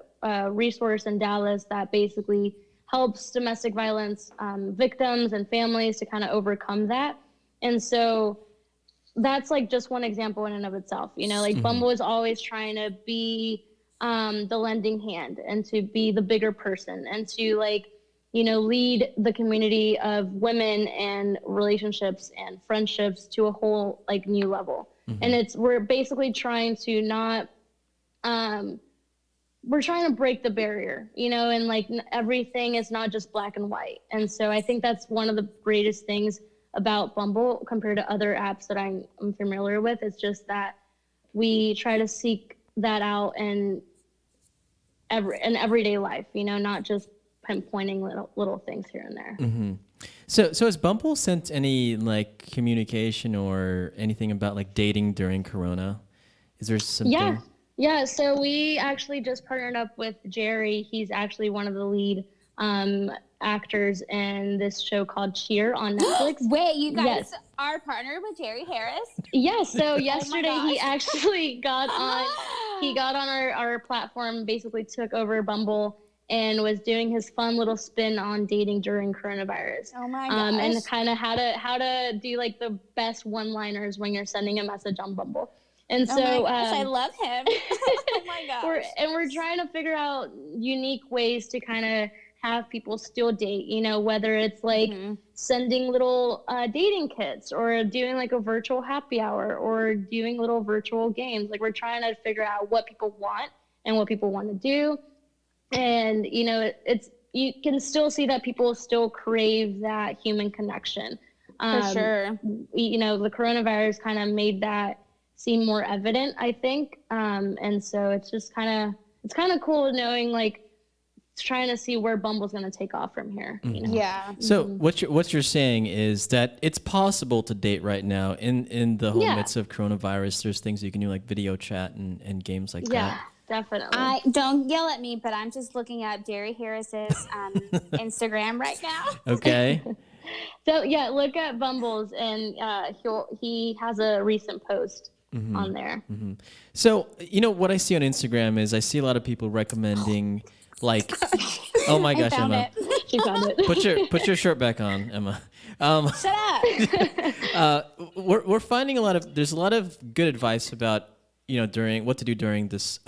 resource in Dallas that basically helps domestic violence victims and families to kind of overcome that. And so that's like just one example in and of itself. You know, like Bumble is always trying to be the lending hand and to be the bigger person and to like, you know, lead the community of women and relationships and friendships to a whole like new level. And we're basically trying to not, we're trying to break the barrier, you know, and like everything is not just black and white. And so I think that's one of the greatest things about Bumble compared to other apps that I'm familiar with. It's just that we try to seek that out in everyday life, you know, not just pinpointing little things here and there. So has Bumble sent any like communication or anything about like dating during Corona? Is there something? Yeah. So we actually just partnered up with Jerry. He's actually one of the lead actors in this show called Cheer on Netflix. Wait, you guys are partnered with Jerry Harris? Yes. So yesterday he actually got on. He got on our platform, basically took over Bumble, and was doing his fun little spin on dating during coronavirus. Oh my gosh. And kind of how to do like the best one-liners when you're sending a message on Bumble. And so oh my gosh, I love him. Oh my gosh. We're trying to figure out unique ways to kind of have people still date, you know, whether it's like sending little dating kits or doing like a virtual happy hour or doing little virtual games. Like we're trying to figure out what people want and what people want to do. And, you know, you can still see that people still crave that human connection. For sure. You know, the coronavirus kind of made that seem more evident, I think. And so it's just kind of cool knowing like trying to see where Bumble's going to take off from here. You know? Yeah. So what you're saying is that it's possible to date right now in the whole midst of coronavirus. There's things you can do like video chat and games like that. Yeah, definitely. I don't yell at me, but I'm just looking at Jerry Harris's Instagram right now. Okay. So yeah, look at Bumble's, and he has a recent post on there. So you know what I see on Instagram is I see a lot of people recommending like, oh my gosh, Emma, She found it. put your shirt back on, Emma. Shut up. We're finding there's a lot of good advice about, you know, what to do during this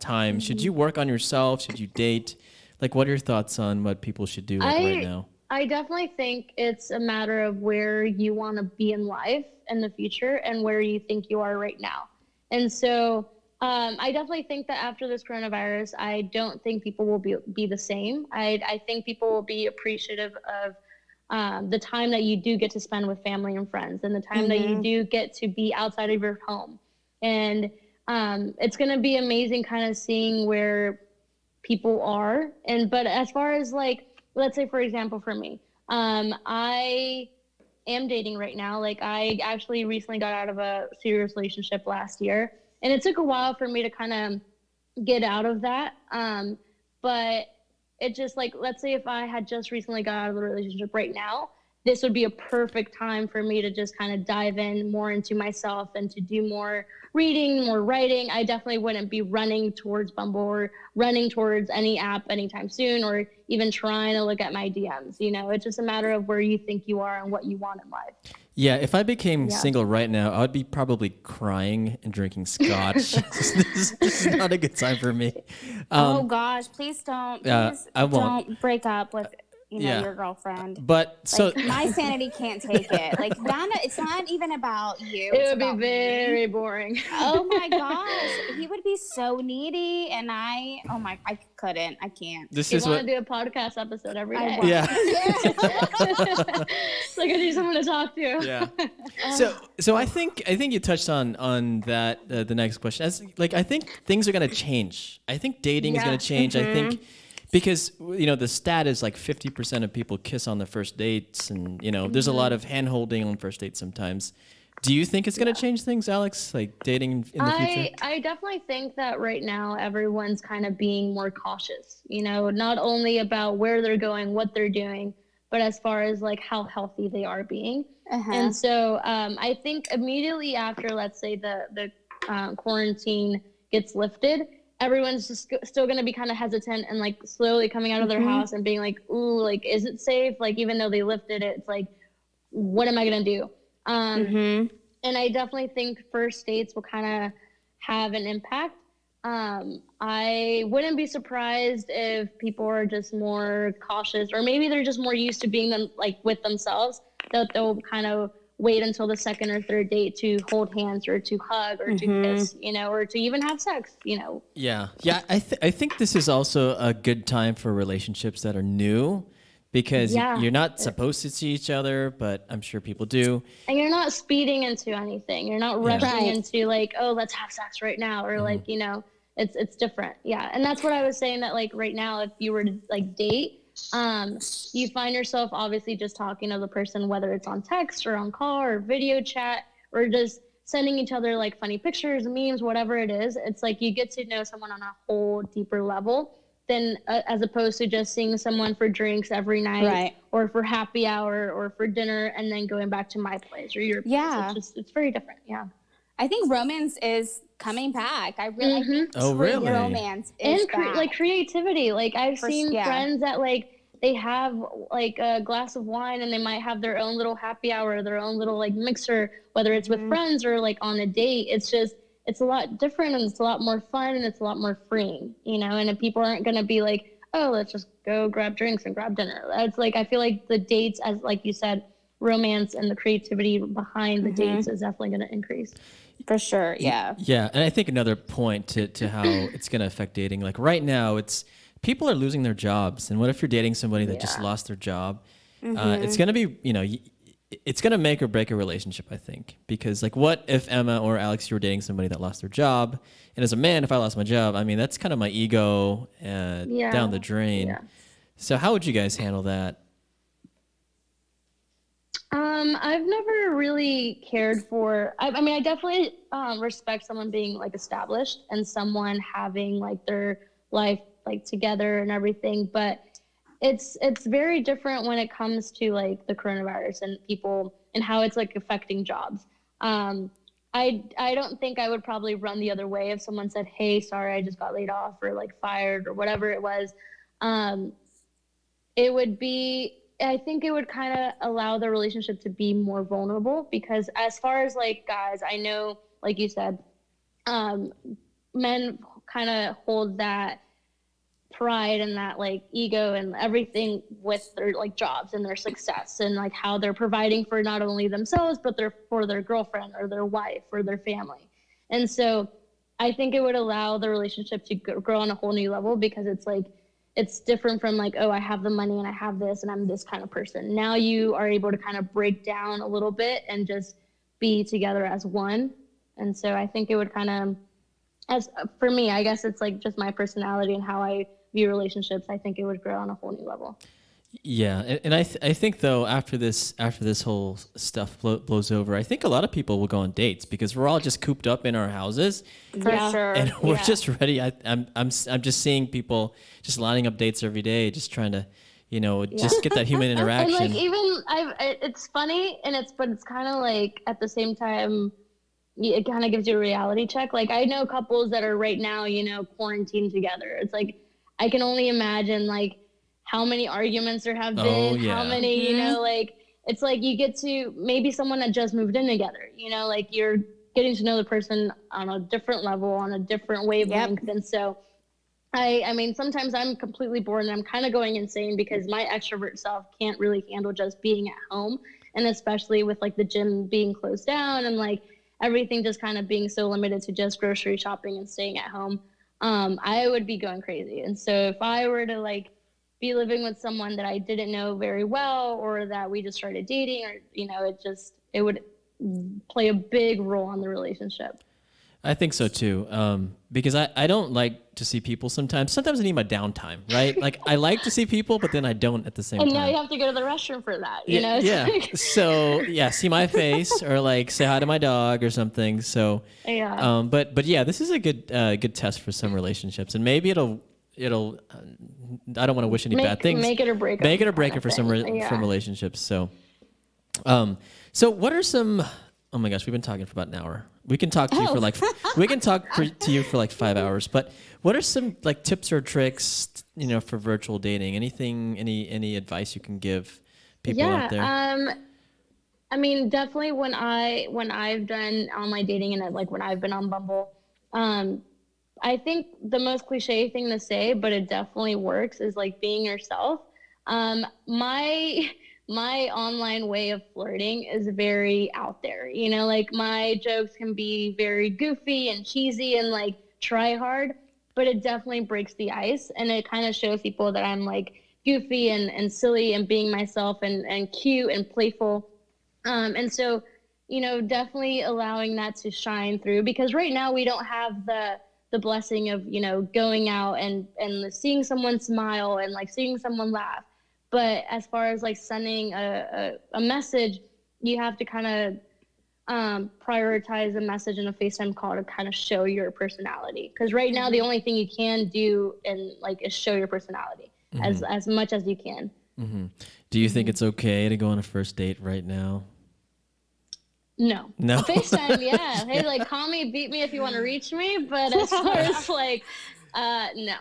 time. Should you work on yourself? Should you date? Like, what are your thoughts on what people should do right now? I definitely think it's a matter of where you want to be in life in the future and where you think you are right now. And so I definitely think that after this coronavirus, I don't think people will be the same. I think people will be appreciative of the time that you do get to spend with family and friends and the time that you do get to be outside of your home. And it's going to be amazing kind of seeing where people are. But as far as like, let's say, for example, for me, I am dating right now. Like I actually recently got out of a serious relationship last year, and it took a while for me to kind of get out of that. But it just like, let's say if I had just recently got out of the relationship right now, this would be a perfect time for me to just kind of dive in more into myself and to do more reading, more writing. I definitely wouldn't be running towards Bumble or running towards any app anytime soon, or even trying to look at my DMs. You know, it's just a matter of where you think you are and what you want in life. Yeah, if I became single right now, I would be probably crying and drinking scotch. This is not a good time for me. Oh gosh, please don't. Please I won't. don't break up with your girlfriend. But so like, my sanity can't take it. Like Donna, it's not even about you. It would be very boring. Oh my gosh, he would be so needy, and I couldn't. I can't. This You is want what. to do a podcast episode every day. Yeah. It's like I need someone to talk to. Yeah. So I think you touched on that the next question. I think things are gonna change. I think dating is gonna change. I think because the stat is like 50% of people kiss on the first dates, and there's a lot of hand holding on first dates sometimes. Do you think it's gonna change things, Alex? Like dating in the future? I definitely think that right now everyone's kind of being more cautious. Not only about where they're going, what they're doing, but as far as like how healthy they are being. And so I think immediately after, let's say the quarantine gets lifted, everyone's just still going to be kind of hesitant and like slowly coming out of their house and being like, ooh, like, is it safe? Like, even though they lifted it, it's like, what am I going to do? And I definitely think first dates will kind of have an impact. I wouldn't be surprised if people are just more cautious, or maybe they're just more used to being with themselves, that they'll kind of wait until the second or third date to hold hands or to hug or to kiss, or to even have sex, Yeah. I think this is also a good time for relationships that are new, because you're not supposed to see each other, but I'm sure people do. And you're not speeding into anything. You're not rushing into like, oh, let's have sex right now, or like, it's different. Yeah. And that's what I was saying, that like right now, if you were to like date, you find yourself obviously just talking to the person, whether it's on text or on call or video chat, or just sending each other like funny pictures, memes, whatever it is. It's like you get to know someone on a whole deeper level than as opposed to just seeing someone for drinks every night, or for happy hour, or for dinner, and then going back to my place or your place. It's very different. Yeah. I think romance is coming back. I really think really? romance is back. Like creativity. Like I've seen friends that like they have like a glass of wine and they might have their own little happy hour, their own little like mixer, whether it's with friends or like on a date. It's a lot different, and it's a lot more fun, and it's a lot more freeing, and if people aren't going to be like, oh, let's just go grab drinks and grab dinner. It's like, I feel like the dates, as like you said, romance and the creativity behind the dates is definitely going to increase. For sure. Yeah. Yeah. And I think another point to how it's going to affect dating, like right now, people are losing their jobs. And what if you're dating somebody that just lost their job? It's going to be, it's going to make or break a relationship, I think. Because like, what if Emma or Alex, you were dating somebody that lost their job? And as a man, if I lost my job, I mean, that's kind of my ego down the drain. Yeah. So how would you guys handle that? I've never really cared for, I mean, I definitely respect someone being like established and someone having like their life like together and everything, but it's very different when it comes to like the coronavirus and people and how it's like affecting jobs. I don't think I would probably run the other way if someone said, hey, sorry, I just got laid off or like fired or whatever it was. I think it would kind of allow the relationship to be more vulnerable, because as far as like guys, I know, like you said, men kind of hold that pride and that like ego and everything with their like jobs and their success and like how they're providing for not only themselves, but for their girlfriend or their wife or their family. And so I think it would allow the relationship to grow on a whole new level, because it's like, it's different from like, oh, I have the money and I have this and I'm this kind of person. Now you are able to kind of break down a little bit and just be together as one. And so I think it would kind of, as for me, I guess it's like just my personality and how I view relationships. I think it would grow on a whole new level. Yeah, and I think though after this whole stuff blows over, I think a lot of people will go on dates, because we're all just cooped up in our houses. For sure, and we're just ready. I'm just seeing people just lining up dates every day, just trying to, just get that human interaction. And like it's funny, but it's kind of like at the same time, it kind of gives you a reality check. Like I know couples that are right now, quarantined together. It's like I can only imagine like how many arguments there have been, how many, like it's like you get to maybe someone that just moved in together, like you're getting to know the person on a different level, on a different wavelength. Yep. And so I mean, sometimes I'm completely bored and I'm kind of going insane because my extrovert self can't really handle just being at home. And especially with like the gym being closed down and like everything just kind of being so limited to just grocery shopping and staying at home, I would be going crazy. And so if I were to like be living with someone that I didn't know very well, or that we just started dating, or, it would play a big role on the relationship. I think so too. Because I don't like to see people sometimes. Sometimes I need my downtime, right? Like I like to see people, but then I don't at the same time. And now you have to go to the restroom for that, you know? Yeah. So see my face or like say hi to my dog or something. So, yeah. But yeah, this is a good test for some relationships, and maybe it'll, I don't want to wish any bad things. Make it or break it. Make it or break it for some relationships. So, so what are some, oh my gosh, we've been talking for about an hour. We can talk to you for like, to you for like 5 hours, but what are some like tips or tricks, for virtual dating? Anything, any advice you can give people out there? I mean, definitely when I've done online dating and like when I've been on Bumble, I think the most cliche thing to say, but it definitely works, is like being yourself. My online way of flirting is very out there, like my jokes can be very goofy and cheesy and like try hard, but it definitely breaks the ice, and it kind of shows people that I'm like goofy and silly and being myself and cute and playful. And so, definitely allowing that to shine through, because right now we don't have the blessing of, going out and seeing someone smile and like seeing someone laugh. But as far as like sending a message, you have to kind of prioritize a message in a FaceTime call to kind of show your personality. Because right now, the only thing you can do is show your personality as much as you can. Mm-hmm. Do you think it's okay to go on a first date right now? No. FaceTime, yeah. Hey, like call me, beat me if you want to reach me. But as far as like, no.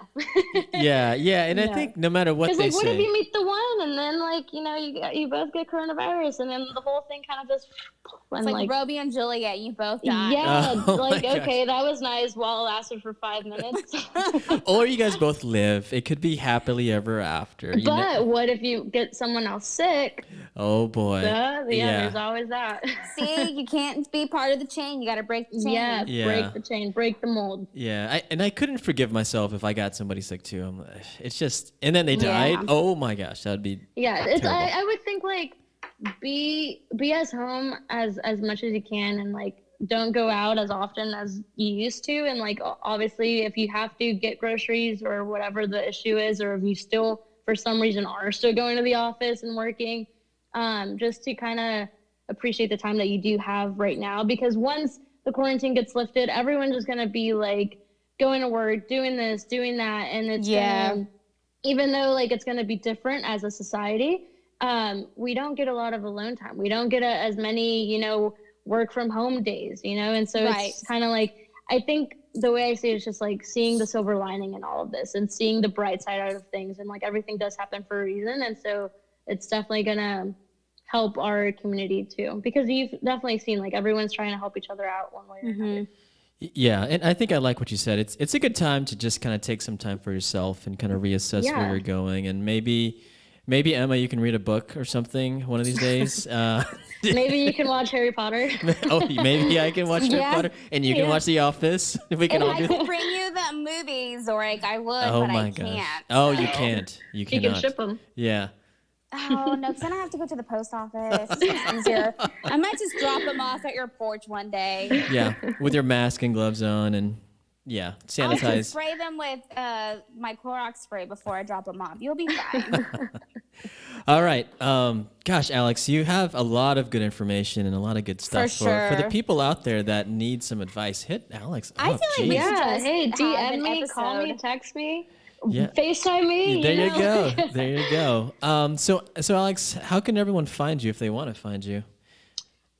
yeah, and I think no matter what they say. What if you meet the one and then like you both get coronavirus and then the whole thing kind of just. It's like Romeo and Juliet, you both die. Yeah, okay, that was nice while it lasted for 5 minutes. Or you guys both live. It could be happily ever after. But what if you get someone else sick? Oh boy. There's always that. See, you can't be part of the chain. You got to break the chain. Yeah, break the chain, break the mold. Yeah, I couldn't forgive myself if I got somebody sick too. It's just, and then they died. Yeah. Oh my gosh, that'd be. Yeah, it's. I would think like. Be at home as much as you can, and like don't go out as often as you used to, and like obviously if you have to get groceries or whatever the issue is, or if you still for some reason are still going to the office and working, just to kind of appreciate the time that you do have right now, because once the quarantine gets lifted, everyone's just going to be like going to work, doing this, doing that, and it's even though like it's going to be different as a society, we don't get a lot of alone time. We don't get as many, work from home days, and so it's kind of like, I think the way I see it is just like seeing the silver lining in all of this and seeing the bright side out of things. And like everything does happen for a reason. And so it's definitely going to help our community too, because you've definitely seen like everyone's trying to help each other out one way or another. Yeah, and I think I like what you said. It's a good time to just kind of take some time for yourself and kind of reassess where you're going, and maybe Emma, you can read a book or something one of these days. Maybe you can watch Harry Potter. Maybe I can watch Harry Potter, and you can watch The Office. We can all do that. I could bring you the movie, Zorric. I would, but I can't. Oh, you can't. You cannot. You can ship them. Yeah. Oh, no, because then I have to go to the post office. It's easier. I might just drop them off at your porch one day. Yeah, with your mask and gloves on and... Yeah, sanitize. I'll spray them with my Clorox spray before I drop them off. You'll be fine. All right. Gosh, Alex, you have a lot of good information and a lot of good stuff for the people out there that need some advice. Hit Alex up. I feel like we should just hey, DM me, call me, text me. Yeah. FaceTime me. There you know? go. There you go. So Alex, how can everyone find you if they want to find you?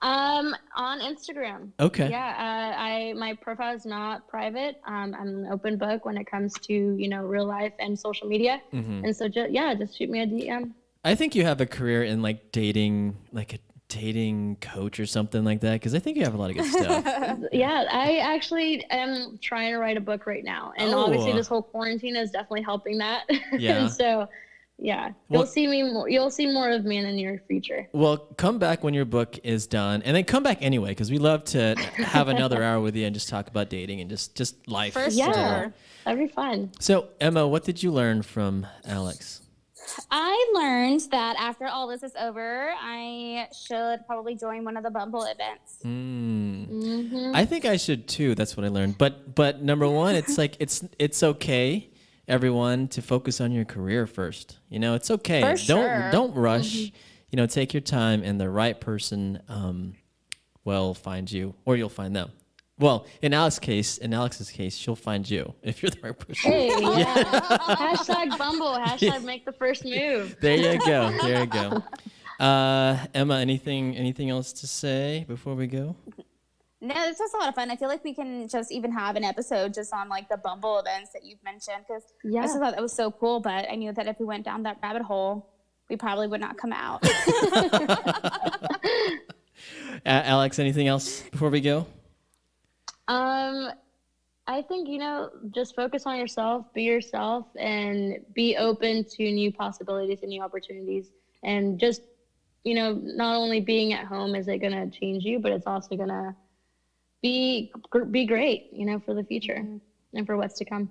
On Instagram. Okay. Yeah. My profile is not private. I'm an open book when it comes to, real life and social media. And so just shoot me a DM. I think you have a career in like dating, like a dating coach or something like that, because I think you have a lot of good stuff. Yeah, I actually am trying to write a book right now, and obviously this whole quarantine is definitely helping that. Yeah. So, yeah, you'll see me more. You'll see more of me in the near future. Well, come back when your book is done, and then come back anyway, because we love to have another hour with you and just talk about dating and just life. For sure. That'd be fun. So, Emma, what did you learn from Alex? I learned that after all this is over, I should probably join one of the Bumble events. I think I should too. That's what I learned. But number one, it's like it's okay, everyone, to focus on your career first. It's okay. For sure. Don't rush. Take your time, and the right person will find you, or you'll find them. Well, in Alex's case, she'll find you if you're the right person. Hey, hashtag Bumble. Hashtag make the first move. There you go. Emma, anything else to say before we go? No, this was a lot of fun. I feel like we can just even have an episode just on like the Bumble events that you've mentioned, because I just thought that was so cool. But I knew that if we went down that rabbit hole, we probably would not come out. Alex, anything else before we go? I think, just focus on yourself, be yourself, and be open to new possibilities and new opportunities. And just, not only being at home is it going to change you, but it's also going to be great, for the future and for what's to come.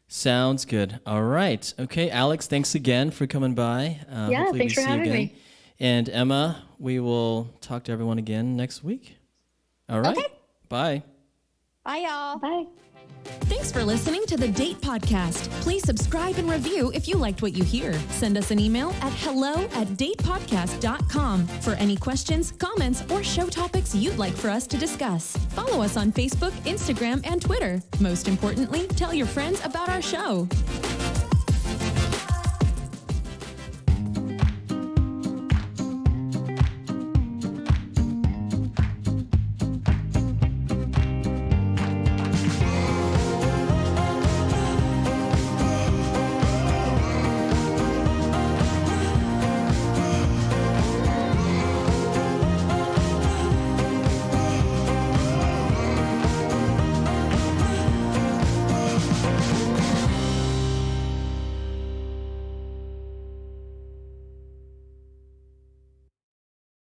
Sounds good. All right. Okay, Alex, thanks again for coming by. Thanks for having me. And Emma, we will talk to everyone again next week. All right. Okay. Bye. Bye, y'all. Bye. Thanks for listening to the Date Podcast. Please subscribe and review if you liked what you hear. Send us an email at hello@datepodcast.com for any questions, comments, or show topics you'd like for us to discuss. Follow us on Facebook, Instagram, and Twitter. Most importantly, tell your friends about our show.